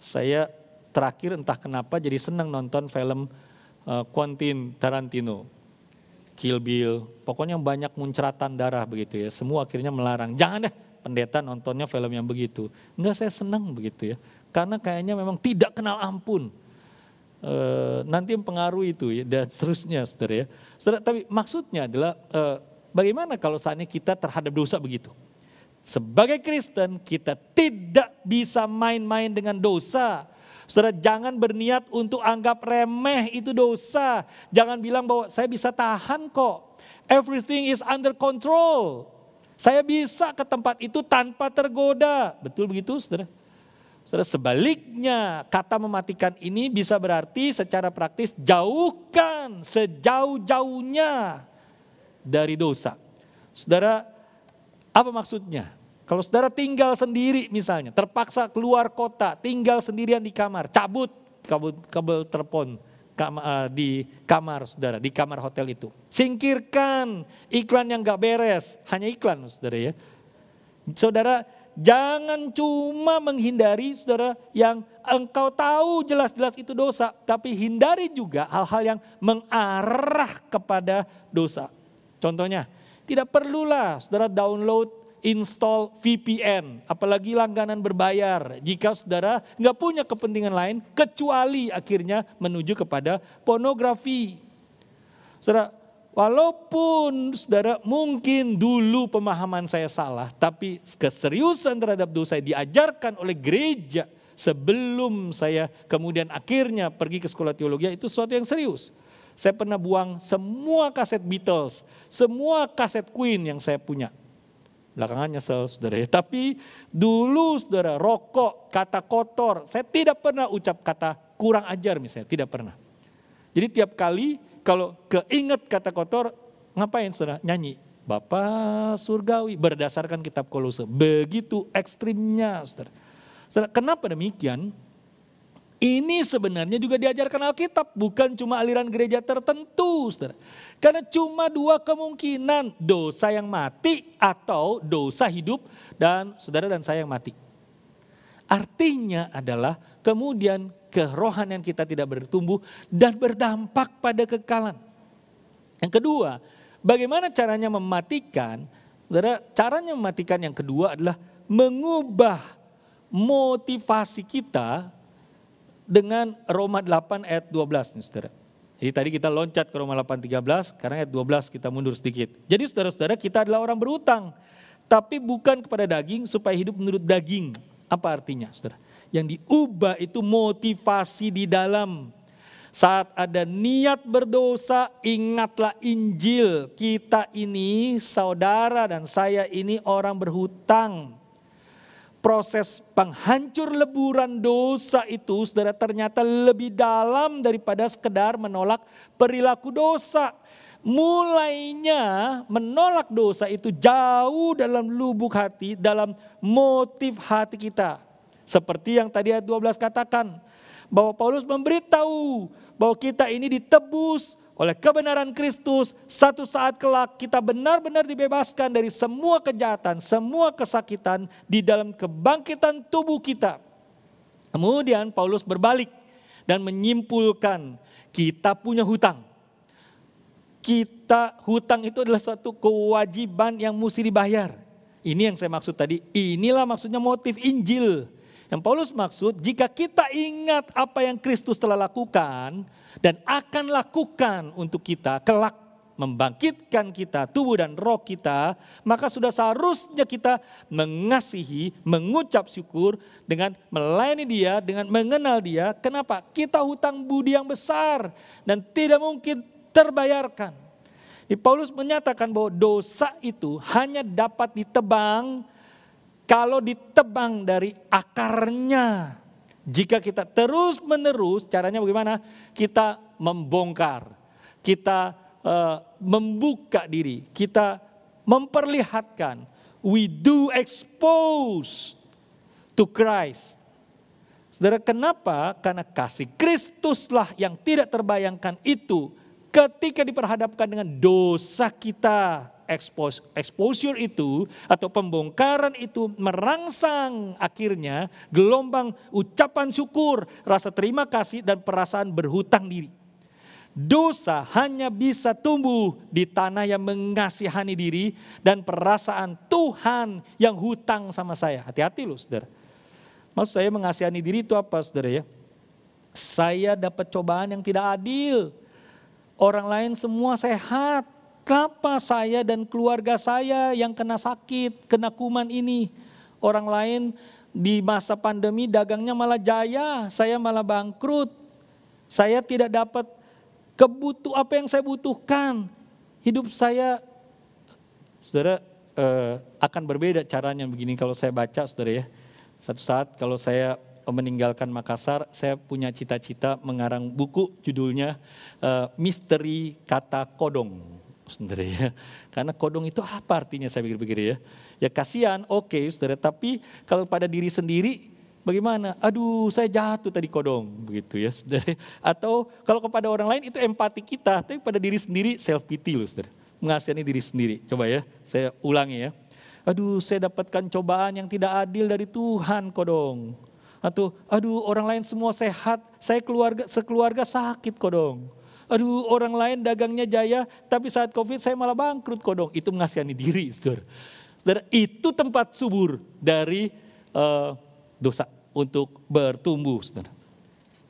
Saya terakhir entah kenapa jadi senang nonton film Quentin Tarantino. Kill Bill, pokoknya banyak muncratan darah begitu ya. Semua akhirnya melarang, jangan deh pendeta nontonnya film yang begitu. Enggak, saya senang begitu ya. Karena kayaknya memang tidak kenal ampun. Nanti mempengaruhi itu ya, dan seterusnya saudara ya. Saudara, tapi maksudnya adalah bagaimana kalau saatnya kita terhadap dosa begitu. Sebagai Kristen kita tidak bisa main-main dengan dosa. Saudara jangan berniat untuk anggap remeh itu dosa. Jangan bilang bahwa saya bisa tahan kok. Everything is under control. Saya bisa ke tempat itu tanpa tergoda. Betul begitu saudara? Saudara, sebaliknya kata mematikan ini bisa berarti secara praktis jauhkan sejauh-jauhnya dari dosa. Saudara, apa maksudnya? Kalau saudara tinggal sendiri misalnya, terpaksa keluar kota, tinggal sendirian di kamar, cabut kabel telepon di kamar saudara, di kamar hotel itu. Singkirkan iklan yang gak beres, hanya iklan saudara ya. Saudara, jangan cuma menghindari saudara yang engkau tahu jelas-jelas itu dosa. Tapi hindari juga hal-hal yang mengarah kepada dosa. Contohnya, tidak perlulah saudara download, install VPN. Apalagi langganan berbayar. Jika saudara nggak punya kepentingan lain kecuali akhirnya menuju kepada pornografi. Saudara, walaupun saudara mungkin dulu pemahaman saya salah, tapi keseriusan terhadap dosa diajarkan oleh gereja sebelum saya kemudian akhirnya pergi ke sekolah teologi itu sesuatu yang serius. Saya pernah buang semua kaset Beatles, semua kaset Queen yang saya punya. Belakangan nyesel saudara ya. Tapi dulu saudara rokok, kata kotor, saya tidak pernah ucap kata kurang ajar misalnya, tidak pernah. Jadi tiap kali kalau keinget kata kotor, ngapain saudara? Nyanyi. Bapa surgawi berdasarkan kitab Kolose. Begitu ekstrimnya saudara. Saudara, kenapa demikian? Ini sebenarnya juga diajarkan Alkitab, bukan cuma aliran gereja tertentu, saudara. Karena cuma dua kemungkinan, dosa yang mati atau dosa hidup dan saudara dan saya yang mati. Artinya adalah kemudian kerohanian kita tidak bertumbuh dan berdampak pada kekekalan. Yang kedua, bagaimana caranya mematikan? Saudara, caranya mematikan yang kedua adalah mengubah motivasi kita dengan Roma 8 ayat 12 nih saudara. Jadi tadi kita loncat ke Roma 8:13, karena ayat 12 kita mundur sedikit. Jadi saudara-saudara, kita adalah orang berhutang, tapi bukan kepada daging supaya hidup menurut daging. Apa artinya saudara? Yang diubah itu motivasi di dalam. Saat ada niat berdosa, ingatlah Injil. Kita ini, saudara dan saya ini orang berhutang. Proses penghancur leburan dosa itu saudara ternyata lebih dalam daripada sekedar menolak perilaku dosa. Mulainya menolak dosa itu jauh dalam lubuk hati, dalam motif hati kita. Seperti yang tadi ayat 12 katakan, bahwa Paulus memberitahu bahwa kita ini ditebus oleh kebenaran Kristus. Satu saat kelak kita benar-benar dibebaskan dari semua kejahatan, semua kesakitan di dalam kebangkitan tubuh kita. Kemudian Paulus berbalik dan menyimpulkan kita punya hutang. Hutang itu adalah satu kewajiban yang mesti dibayar. Ini yang saya maksud tadi, inilah maksudnya motif Injil. Yang Paulus maksud, jika kita ingat apa yang Kristus telah lakukan dan akan lakukan untuk kita, kelak membangkitkan kita, tubuh dan roh kita, maka sudah seharusnya kita mengasihi, mengucap syukur dengan melayani dia, dengan mengenal dia. Kenapa? Kita hutang budi yang besar dan tidak mungkin terbayarkan. Paulus menyatakan bahwa dosa itu hanya dapat ditebang kalau ditebang dari akarnya. Jika kita terus menerus, caranya bagaimana? Kita membongkar, kita membuka diri, kita memperlihatkan. We do expose to Christ. Saudara, kenapa? Karena kasih Kristuslah yang tidak terbayangkan itu ketika diperhadapkan dengan dosa kita. Exposure itu atau pembongkaran itu merangsang akhirnya gelombang ucapan syukur, rasa terima kasih dan perasaan berhutang diri. Dosa hanya bisa tumbuh di tanah yang mengasihani diri dan perasaan Tuhan yang hutang sama saya. Hati-hati loh saudara. Maksud saya mengasihani diri itu apa saudara ya? Saya dapat cobaan yang tidak adil. Orang lain semua sehat. Kenapa saya dan keluarga saya yang kena sakit, kena kuman ini? Orang lain di masa pandemi dagangnya malah jaya, saya malah bangkrut. Saya tidak dapat apa yang saya butuhkan. Hidup saya, saudara, akan berbeda caranya begini kalau saya baca saudara ya. Satu saat kalau saya meninggalkan Makassar, saya punya cita-cita mengarang buku judulnya Misteri Kata Kodong. Saudara ya. Karena kodong itu apa artinya saya pikir-pikir ya. Ya kasihan, oke saudara, tapi kalau pada diri sendiri bagaimana? Aduh saya jatuh tadi kodong, begitu ya saudara. Atau kalau kepada orang lain itu empati kita, tapi pada diri sendiri self pity loh saudara. Mengasihani diri sendiri. Coba ya, saya ulangi ya. Aduh saya dapatkan cobaan yang tidak adil dari Tuhan kodong. Atau aduh orang lain semua sehat, saya sekeluarga sakit kodong. Aduh orang lain dagangnya jaya, tapi saat COVID saya malah bangkrut kodong. Itu mengasihani diri saudara. Saudara, itu tempat subur dari dosa untuk bertumbuh saudara.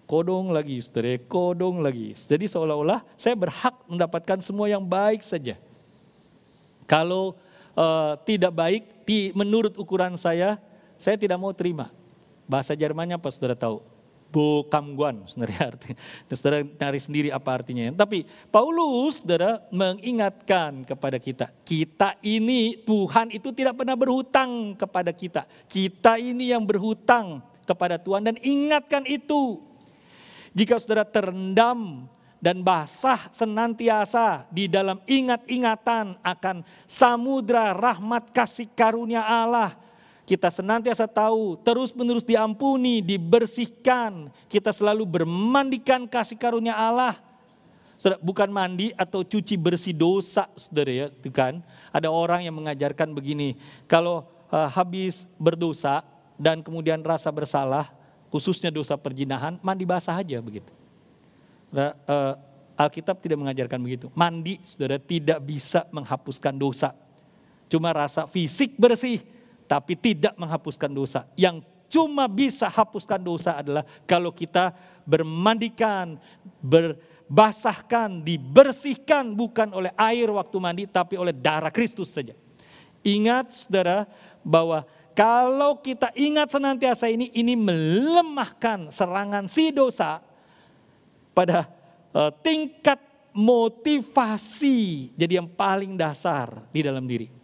Kodong lagi saudara, kodong lagi. Jadi seolah-olah saya berhak mendapatkan semua yang baik saja. Kalau tidak baik menurut ukuran saya tidak mau terima. Bahasa Jermannya apa saudara tahu? Bokamguan sebenarnya artinya. Saudara cari sendiri apa artinya. Tapi Paulus saudara mengingatkan kepada kita. Kita ini Tuhan itu tidak pernah berhutang kepada kita. Kita ini yang berhutang kepada Tuhan dan ingatkan itu. Jika saudara terendam dan basah senantiasa di dalam ingat-ingatan akan samudra rahmat kasih karunia Allah. kita senantiasa tahu, terus-menerus diampuni, dibersihkan. Kita selalu bermandikan kasih karunia Allah. Saudara, bukan mandi atau cuci bersih dosa, saudara ya, itu kan. Ada orang yang mengajarkan begini, kalau habis berdosa dan kemudian rasa bersalah, khususnya dosa perzinahan, mandi basah aja begitu. Alkitab tidak mengajarkan begitu. Mandi, saudara, tidak bisa menghapuskan dosa. Cuma rasa fisik bersih, tapi tidak menghapuskan dosa. Yang cuma bisa hapuskan dosa adalah kalau kita bermandikan, berbasahkan, dibersihkan bukan oleh air waktu mandi, tapi oleh darah Kristus saja. Ingat saudara bahwa kalau kita ingat senantiasa ini melemahkan serangan si dosa pada tingkat motivasi. Jadi yang paling dasar di dalam diri.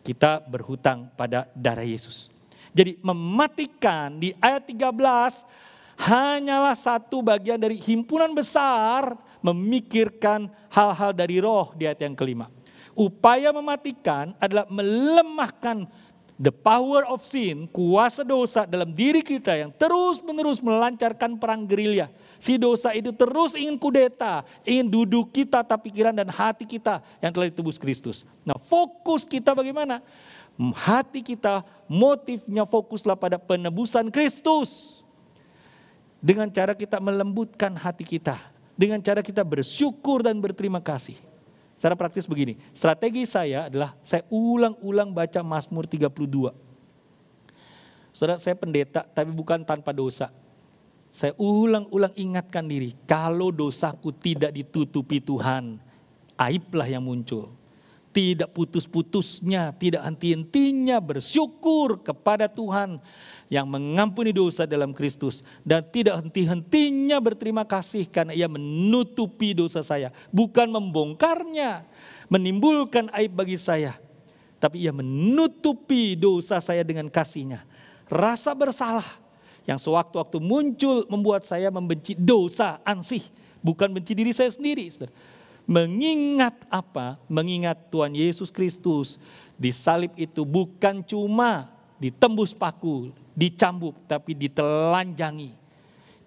Kita berhutang pada darah Yesus. Jadi mematikan di ayat 13 hanyalah satu bagian dari himpunan besar memikirkan hal-hal dari roh di ayat yang kelima. Upaya mematikan adalah melemahkan the power of sin, kuasa dosa dalam diri kita yang terus-menerus melancarkan perang gerilya. Si dosa itu terus ingin kudeta, ingin duduk kita, pikiran dan hati kita yang telah ditebus Kristus. Nah, fokus kita bagaimana? Hati kita, motifnya fokuslah pada penebusan Kristus. Dengan cara kita melembutkan hati kita, dengan cara kita bersyukur dan berterima kasih. Secara praktis begini, strategi saya adalah saya ulang-ulang baca Mazmur 32. Saudara, saya pendeta tapi bukan tanpa dosa. Saya ulang-ulang ingatkan diri, kalau dosaku tidak ditutupi Tuhan, aiblah yang muncul. Tidak putus-putusnya, tidak henti-hentinya bersyukur kepada Tuhan yang mengampuni dosa dalam Kristus. Dan tidak henti-hentinya berterima kasih karena ia menutupi dosa saya. Bukan membongkarnya, menimbulkan aib bagi saya. Tapi ia menutupi dosa saya dengan kasih-Nya. Rasa bersalah yang sewaktu-waktu muncul membuat saya membenci dosa, ansih. Bukan benci diri saya sendiri. Saudara. Mengingat apa? Mengingat Tuhan Yesus Kristus di salib itu bukan cuma ditembus paku, dicambuk, tapi ditelanjangi.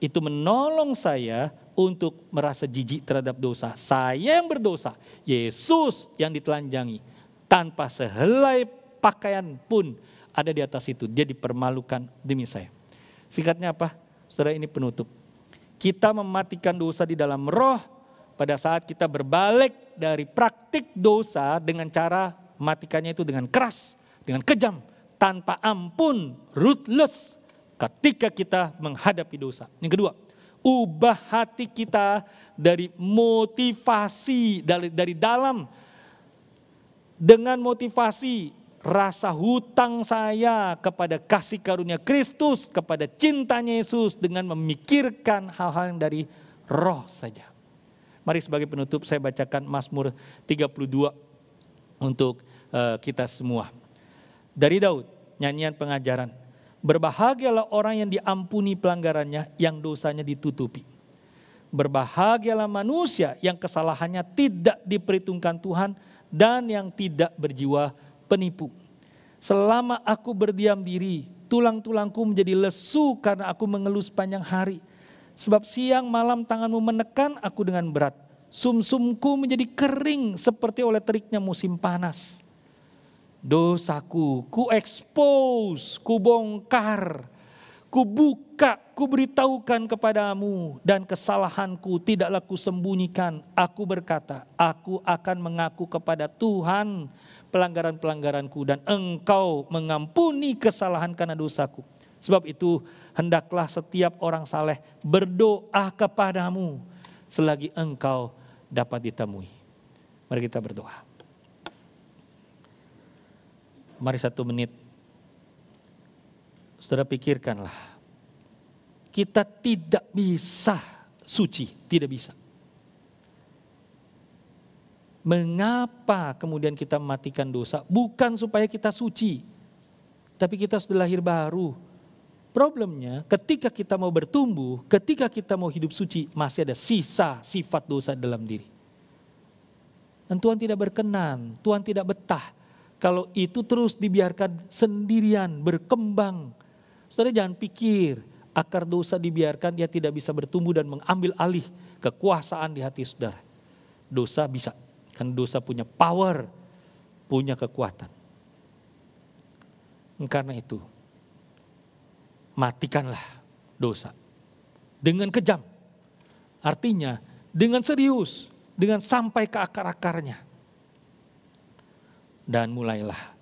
Itu menolong saya untuk merasa jijik terhadap dosa. Saya yang berdosa, Yesus yang ditelanjangi. Tanpa sehelai pakaian pun ada di atas itu. Dia dipermalukan demi saya. Singkatnya apa? Saudara, ini penutup. Kita mematikan dosa di dalam roh pada saat kita berbalik dari praktik dosa dengan cara matikannya itu dengan keras, dengan kejam, tanpa ampun, ruthless ketika kita menghadapi dosa. Yang kedua, ubah hati kita dari motivasi, dari dalam dengan motivasi rasa hutang saya kepada kasih karunia Kristus, kepada cintanya Yesus dengan memikirkan hal-hal yang dari roh saja. Mari sebagai penutup saya bacakan Mazmur 32 untuk kita semua. Dari Daud, nyanyian pengajaran. Berbahagialah orang yang diampuni pelanggarannya, yang dosanya ditutupi. Berbahagialah manusia yang kesalahannya tidak diperhitungkan Tuhan dan yang tidak berjiwa penipu. Selama aku berdiam diri, tulang-tulangku menjadi lesu karena aku mengeluh sepanjang hari. Sebab siang malam tanganmu menekan aku dengan berat. Sumsumku menjadi kering seperti oleh teriknya musim panas. Dosaku ku expose, ku bongkar, ku buka, ku beritahukan kepadamu, dan kesalahanku tidaklah ku sembunyikan. Aku berkata, aku akan mengaku kepada Tuhan pelanggaran-pelanggaranku, dan engkau mengampuni kesalahan karena dosaku. Sebab itu hendaklah setiap orang saleh berdoa kepadamu selagi engkau dapat ditemui. Mari kita berdoa. Mari 1 menit. Saudara pikirkanlah. Kita tidak bisa suci, tidak bisa. Mengapa kemudian kita mematikan dosa? Bukan supaya kita suci, tapi kita sudah lahir baru. Problemnya ketika kita mau bertumbuh, ketika kita mau hidup suci, masih ada sisa sifat dosa dalam diri. Dan Tuhan tidak berkenan, Tuhan tidak betah Kalau itu terus dibiarkan sendirian, berkembang. Saudara jangan pikir akar dosa dibiarkan dia tidak bisa bertumbuh dan mengambil alih kekuasaan di hati saudara. Dosa bisa, kan dosa punya power, punya kekuatan. Karena itu, matikanlah dosa dengan kejam. Artinya dengan serius, dengan sampai ke akar-akarnya. Dan mulailah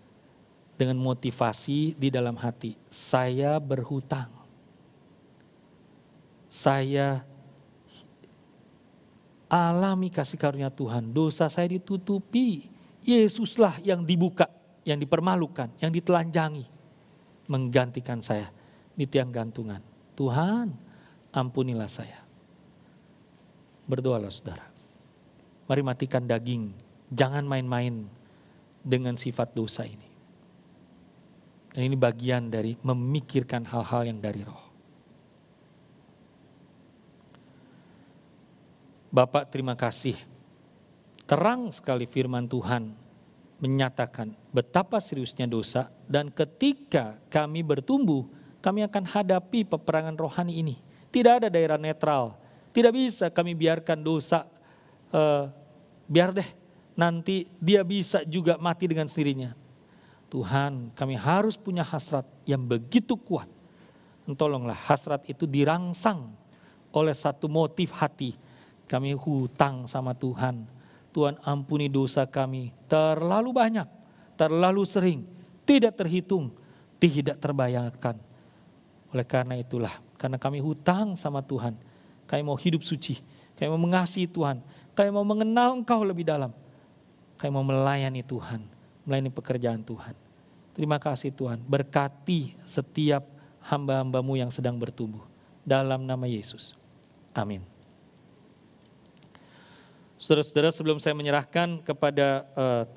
dengan motivasi di dalam hati, saya berhutang. Saya alami kasih karunia Tuhan, dosa saya ditutupi. Yesuslah yang dibuka, yang dipermalukan, yang ditelanjangi. Menggantikan saya di tiang gantungan. Tuhan, ampunilah saya. Berdoalah saudara. Mari matikan daging, jangan main-main dengan sifat dosa ini. Dan ini bagian dari memikirkan hal-hal yang dari roh. Bapak terima kasih, terang sekali firman Tuhan menyatakan betapa seriusnya dosa dan ketika kami bertumbuh, kami akan hadapi peperangan rohani ini. Tidak ada daerah netral, tidak bisa kami biarkan dosa, biar deh nanti dia bisa juga mati dengan sendirinya. Tuhan, kami harus punya hasrat yang begitu kuat. Tolonglah hasrat itu dirangsang oleh satu motif hati. Kami hutang sama Tuhan. Tuhan ampuni dosa kami terlalu banyak, terlalu sering, tidak terhitung, tidak terbayangkan. Oleh karena itulah, karena kami hutang sama Tuhan, kami mau hidup suci, kami mau mengasihi Tuhan, kami mau mengenal Engkau lebih dalam, kami mau melayani Tuhan, melayani pekerjaan Tuhan. Terima kasih Tuhan, berkati setiap hamba-hambamu yang sedang bertumbuh. Dalam nama Yesus, amin. Saudara-saudara, sebelum saya menyerahkan kepada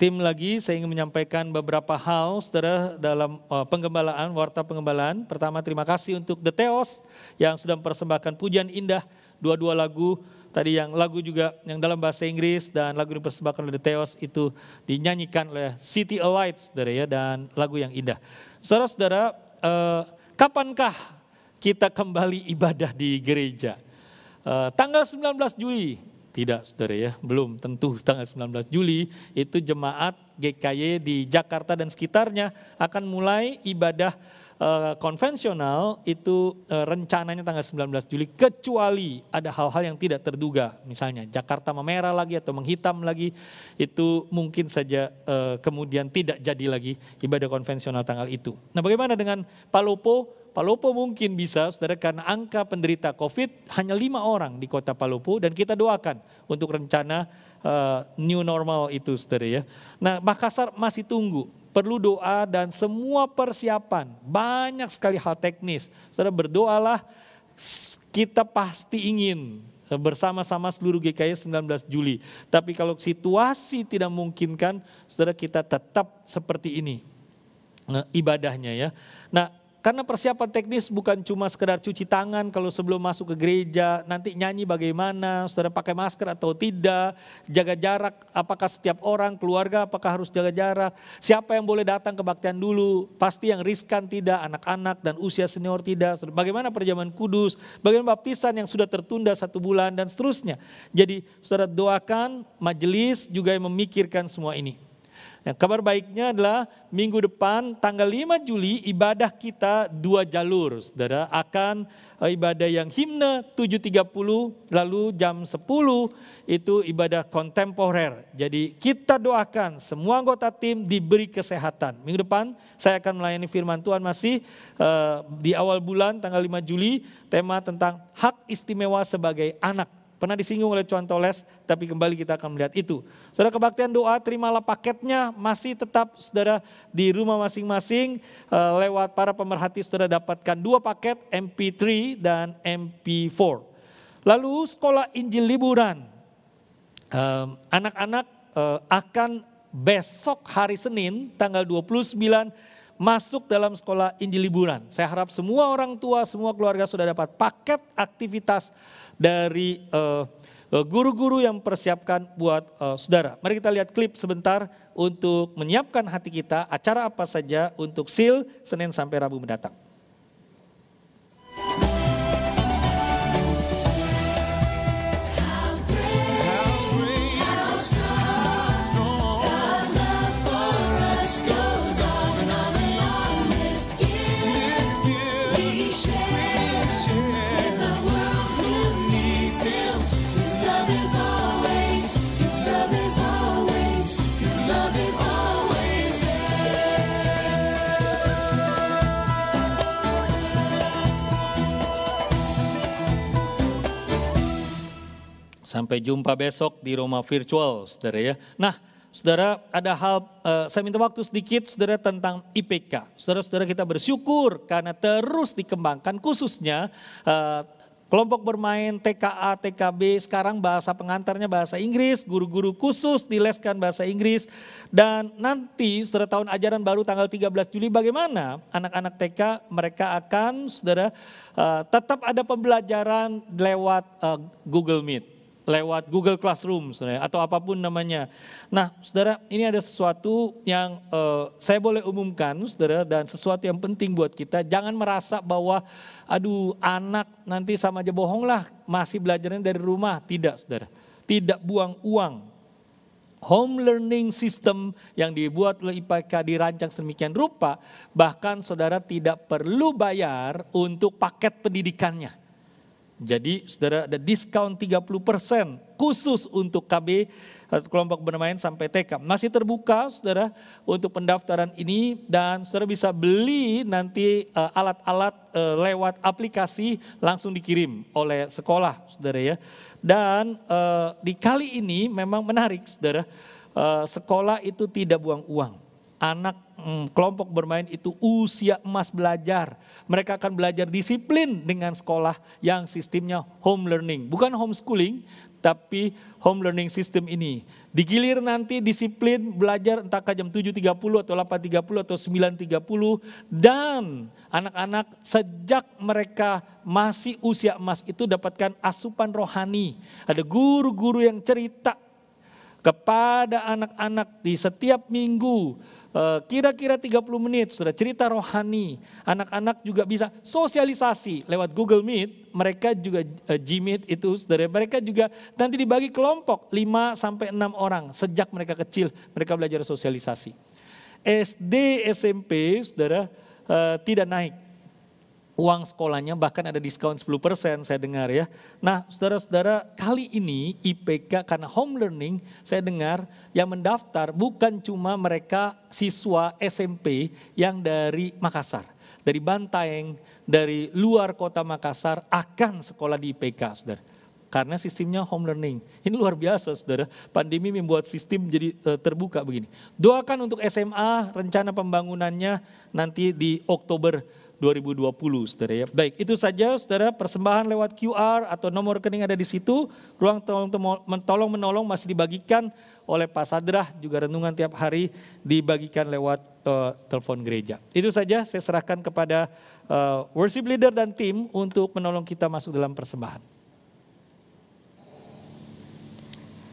tim lagi, saya ingin menyampaikan beberapa hal saudara dalam penggembalaan, warta penggembalaan. Pertama, terima kasih untuk The Theos yang sudah mempersembahkan pujian indah, dua-dua lagu. Tadi yang lagu juga yang dalam bahasa Inggris dan lagu yang dipersembahkan oleh The Theos itu dinyanyikan oleh City Alight, saudara ya, dan lagu yang indah. Saudara-saudara, kapankah kita kembali ibadah di gereja? Tanggal 19 Juli. Tidak saudara ya, belum tentu tanggal 19 Juli itu jemaat GKY di Jakarta dan sekitarnya akan mulai ibadah konvensional itu rencananya tanggal 19 Juli kecuali ada hal-hal yang tidak terduga. Misalnya Jakarta memerah lagi atau menghitam lagi, itu mungkin saja kemudian tidak jadi lagi ibadah konvensional tanggal itu. Nah bagaimana dengan Palopo? Palopo mungkin bisa, saudara, karena angka penderita COVID hanya 5 orang di kota Palopo dan kita doakan untuk rencana new normal itu, saudara ya. Nah Makassar masih tunggu, perlu doa dan semua persiapan, banyak sekali hal teknis. Saudara berdoalah, kita pasti ingin bersama-sama seluruh GKY 19 Juli. Tapi kalau situasi tidak memungkinkan, saudara kita tetap seperti ini ibadahnya ya. Nah, karena persiapan teknis bukan cuma sekedar cuci tangan kalau sebelum masuk ke gereja, nanti nyanyi bagaimana, saudara pakai masker atau tidak, jaga jarak, apakah setiap orang, keluarga apakah harus jaga jarak, siapa yang boleh datang kebaktian dulu, pasti yang riskan tidak, anak-anak dan usia senior tidak, bagaimana perjamuan kudus, bagaimana baptisan yang sudah tertunda 1 bulan dan seterusnya. Jadi saudara doakan, majelis juga yang memikirkan semua ini. Nah, kabar baiknya adalah minggu depan tanggal 5 Juli ibadah kita 2 jalur. Saudara akan ibadah yang himne 7.30 lalu jam 10 itu ibadah kontemporer. Jadi kita doakan semua anggota tim diberi kesehatan. Minggu depan saya akan melayani firman Tuhan masih di awal bulan tanggal 5 Juli tema tentang hak istimewa sebagai anak. Pernah disinggung oleh Tuan Toles, tapi kembali kita akan melihat itu. Saudara kebaktian doa, terimalah paketnya, masih tetap saudara di rumah masing-masing. Lewat para pemerhati saudara dapatkan 2 paket MP3 dan MP4. Lalu sekolah Injil liburan. Anak-anak akan besok hari Senin tanggal 29 masuk dalam sekolah Injil liburan. Saya harap semua orang tua, semua keluarga sudah dapat paket aktivitas dari guru-guru yang mempersiapkan buat saudara. Mari kita lihat klip sebentar untuk menyiapkan hati kita acara apa saja untuk SEAL Senin sampai Rabu mendatang. Sampai jumpa besok di Roma Virtual, saudara ya. Nah, saudara, ada hal, saya minta waktu sedikit, saudara, tentang IPK. Saudara-saudara, kita bersyukur karena terus dikembangkan, khususnya kelompok bermain TKA, TKB, sekarang bahasa pengantarnya bahasa Inggris, guru-guru khusus dileskan bahasa Inggris. Dan nanti, saudara, tahun ajaran baru tanggal 13 Juli, bagaimana anak-anak TK, mereka akan, saudara, tetap ada pembelajaran lewat Google Meet, lewat Google Classroom saudara, atau apapun namanya. Nah, saudara, ini ada sesuatu yang saya boleh umumkan, saudara, dan sesuatu yang penting buat kita. Jangan merasa bahwa, aduh, anak nanti sama aja bohong lah, masih belajarnya dari rumah. Tidak, saudara. Tidak buang uang. Home learning system yang dibuat oleh IPK dirancang sedemikian rupa, bahkan saudara tidak perlu bayar untuk paket pendidikannya. Jadi saudara, ada diskon 30% khusus untuk KB, kelompok bermain sampai TK. Masih terbuka, saudara, untuk pendaftaran ini, dan saudara bisa beli nanti alat-alat lewat aplikasi, langsung dikirim oleh sekolah, saudara ya. Dan di kali ini memang menarik, saudara, sekolah itu tidak buang uang. Anak kelompok bermain itu usia emas belajar. Mereka akan belajar disiplin dengan sekolah yang sistemnya home learning. Bukan homeschooling, tapi home learning system ini. Digilir nanti disiplin belajar entah jam 7.30 atau 8.30 atau 9.30. Dan anak-anak sejak mereka masih usia emas itu dapatkan asupan rohani. Ada guru-guru yang cerita kepada anak-anak di setiap minggu, kira-kira 30 menit sudah cerita rohani. Anak-anak juga bisa sosialisasi lewat Google Meet, mereka juga Gmeet itu, saudara, mereka juga nanti dibagi kelompok 5 sampai 6 orang. Sejak mereka kecil mereka belajar sosialisasi. SD, SMP, saudara, tidak naik uang sekolahnya, bahkan ada diskon 10% saya dengar ya. Nah, saudara-saudara, kali ini IPK karena home learning, saya dengar yang mendaftar bukan cuma mereka siswa SMP yang dari Makassar, dari Bantaeng, dari luar kota Makassar akan sekolah di IPK, saudara. Karena sistemnya home learning. Ini luar biasa, saudara. Pandemi membuat sistem jadi terbuka begini. Doakan untuk SMA, rencana pembangunannya nanti di Oktober 2020, saudara ya. Baik, itu saja, saudara, persembahan lewat QR atau nomor rekening ada di situ. Ruang tolong menolong masih dibagikan oleh Pak Sadrah, juga renungan tiap hari dibagikan lewat telepon gereja. Itu saja, saya serahkan kepada worship leader dan tim untuk menolong kita masuk dalam persembahan.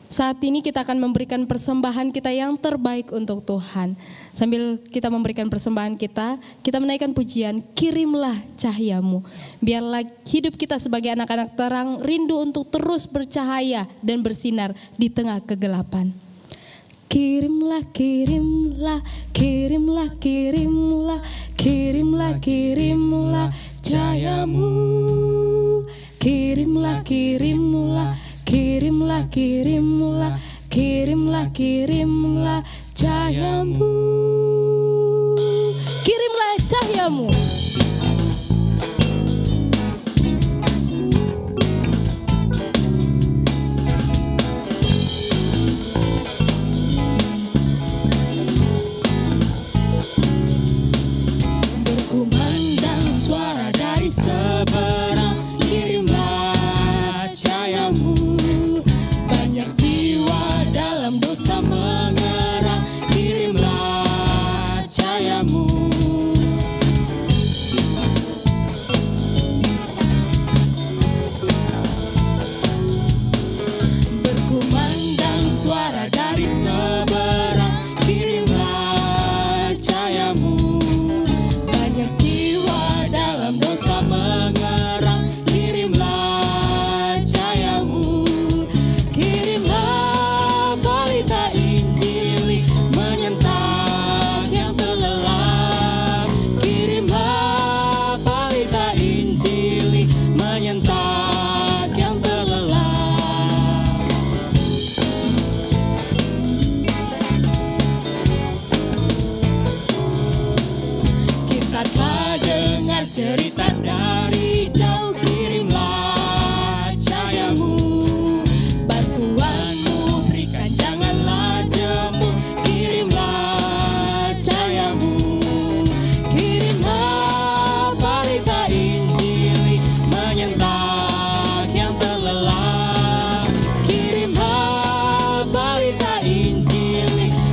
Saat ini kita akan memberikan persembahan kita yang terbaik untuk Tuhan. Sambil kita memberikan persembahan kita menaikkan pujian, kirimlah cahayamu. Biarlah hidup kita sebagai anak-anak terang rindu untuk terus bercahaya dan bersinar di tengah kegelapan. Kirimlah, kirimlah, kirimlah, kirimlah, kirimlah, kirimlah cahayamu. Kirimlah, kirimlah, kirimlah, kirimlah, kirimlah, kirimlah cahayamu. Kirimlah cahayamu. Berkumandang suara dari seberang, kirimlah cahayamu. Banyak jiwa dalam dosa mengerang, kirimlah cahayamu. dosa mengerang, kirimlah cahayamu. Kirimlah pelita Injil menyentak yang terlelap. Kirimlah pelita Injil menyentak yang terlelap. Kita telah dengar cerita dari jauh, kirimlah cahayamu. Bantuanmu berikan, janganlah jemu, kirimlah cahayamu. Kirimlah pelita Injil menyentak yang terlelap. Kirimlah pelita Injil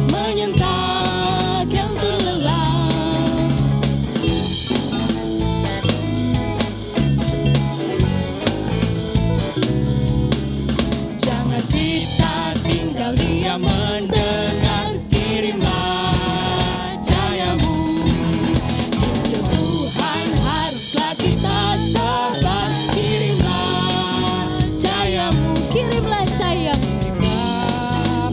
menyentak yang terlelap. Jangan kita tinggal diam mendengar, kirimlah cahayamu. Injil Tuhan haruslah kita sebar, kirimlah cahayamu. Kirimlah cahayamu.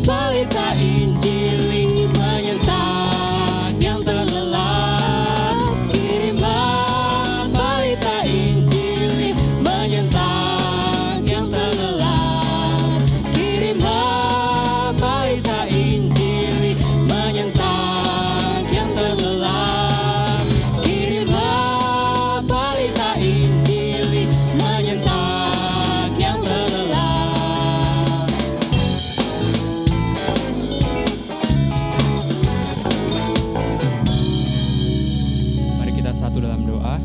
Pelita Injil menyentak yang terlelap. Kirimlah pelita Injil menyentak yang terlelap. Kirimlah pelita Injil menyentak yang terlelap. Kirimlah pelita Injil menyentak yang terlelap. Mari kita satu dalam doa.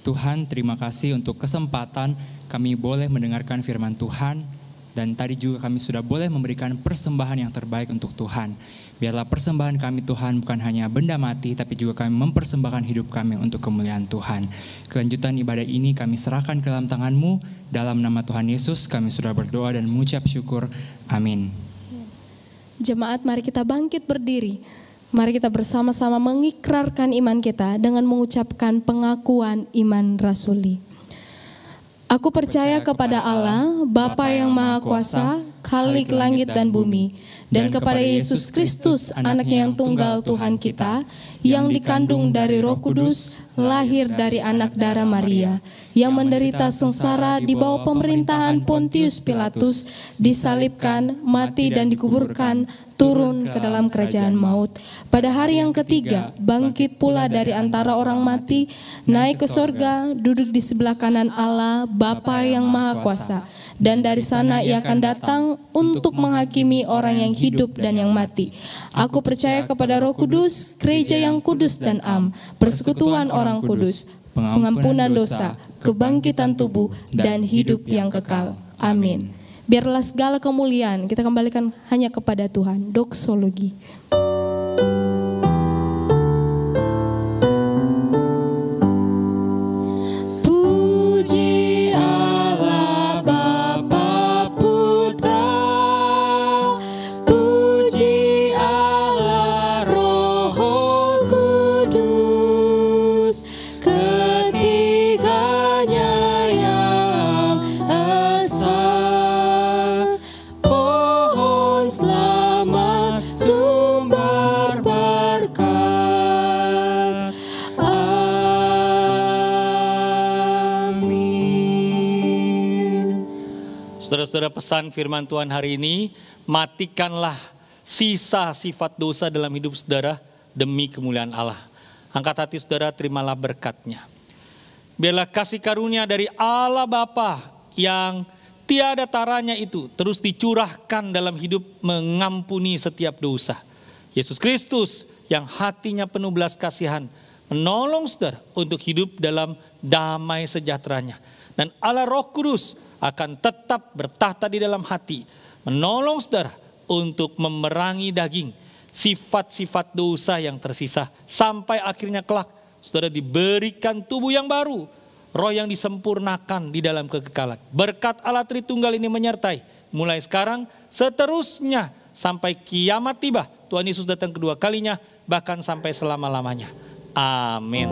Tuhan, terima kasih untuk kesempatan kami boleh mendengarkan firman Tuhan. Dan tadi juga kami sudah boleh memberikan persembahan yang terbaik untuk Tuhan. Biarlah persembahan kami Tuhan bukan hanya benda mati, tapi juga kami mempersembahkan hidup kami untuk kemuliaan Tuhan. Kelanjutan ibadah ini kami serahkan ke dalam tangan-Mu. Dalam nama Tuhan Yesus kami sudah berdoa dan mengucap syukur. Amin. Jemaat, mari kita bangkit berdiri. Mari kita bersama-sama mengikrarkan iman kita dengan mengucapkan pengakuan iman rasuli. Aku percaya kepada Allah, Bapa yang Maha Kuasa, Khalik langit dan bumi, dan kepada Yesus Kristus, anaknya yang tunggal Tuhan kita, yang dikandung dari Roh Kudus, lahir dari anak darah Maria, yang menderita sengsara di bawah pemerintahan Pontius Pilatus, disalibkan, mati dan dikuburkan, turun ke dalam kerajaan maut. Pada hari yang ketiga, bangkit pula dari antara orang mati, naik ke sorga, duduk di sebelah kanan Allah, Bapa yang Maha Kuasa. Dan dari sana ia akan datang untuk menghakimi orang yang hidup dan yang mati. Aku percaya kepada Roh Kudus, gereja yang kudus dan am, persekutuan orang kudus, pengampunan dosa, kebangkitan tubuh, dan hidup yang kekal. Amin. Biarlah segala kemuliaan kita kembalikan hanya kepada Tuhan. Doksologi. Puji Allah Bapa Putra, puji Allah Roh Kudus, ketiganya yang esa. Pohon selamat, sumber berkat. Amin. Saudara-saudara, pesan firman Tuhan hari ini, matikanlah sisa sifat dosa dalam hidup saudara demi kemuliaan Allah. Angkat hati saudara, terimalah berkatnya. Biarlah kasih karunia dari Allah Bapa yang tiada taranya itu terus dicurahkan dalam hidup mengampuni setiap dosa. Yesus Kristus yang hatinya penuh belas kasihan menolong saudara untuk hidup dalam damai sejahteranya. Dan Allah Roh Kudus akan tetap bertahta di dalam hati, menolong saudara untuk memerangi daging, sifat-sifat dosa yang tersisa, sampai akhirnya kelak saudara diberikan tubuh yang baru, roh yang disempurnakan di dalam kekekalan. Berkat Allah Tritunggal ini menyertai mulai sekarang, seterusnya sampai kiamat tiba. Tuhan Yesus datang kedua kalinya, bahkan sampai selama-lamanya. Amin.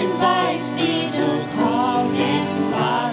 Invites me to call him Father.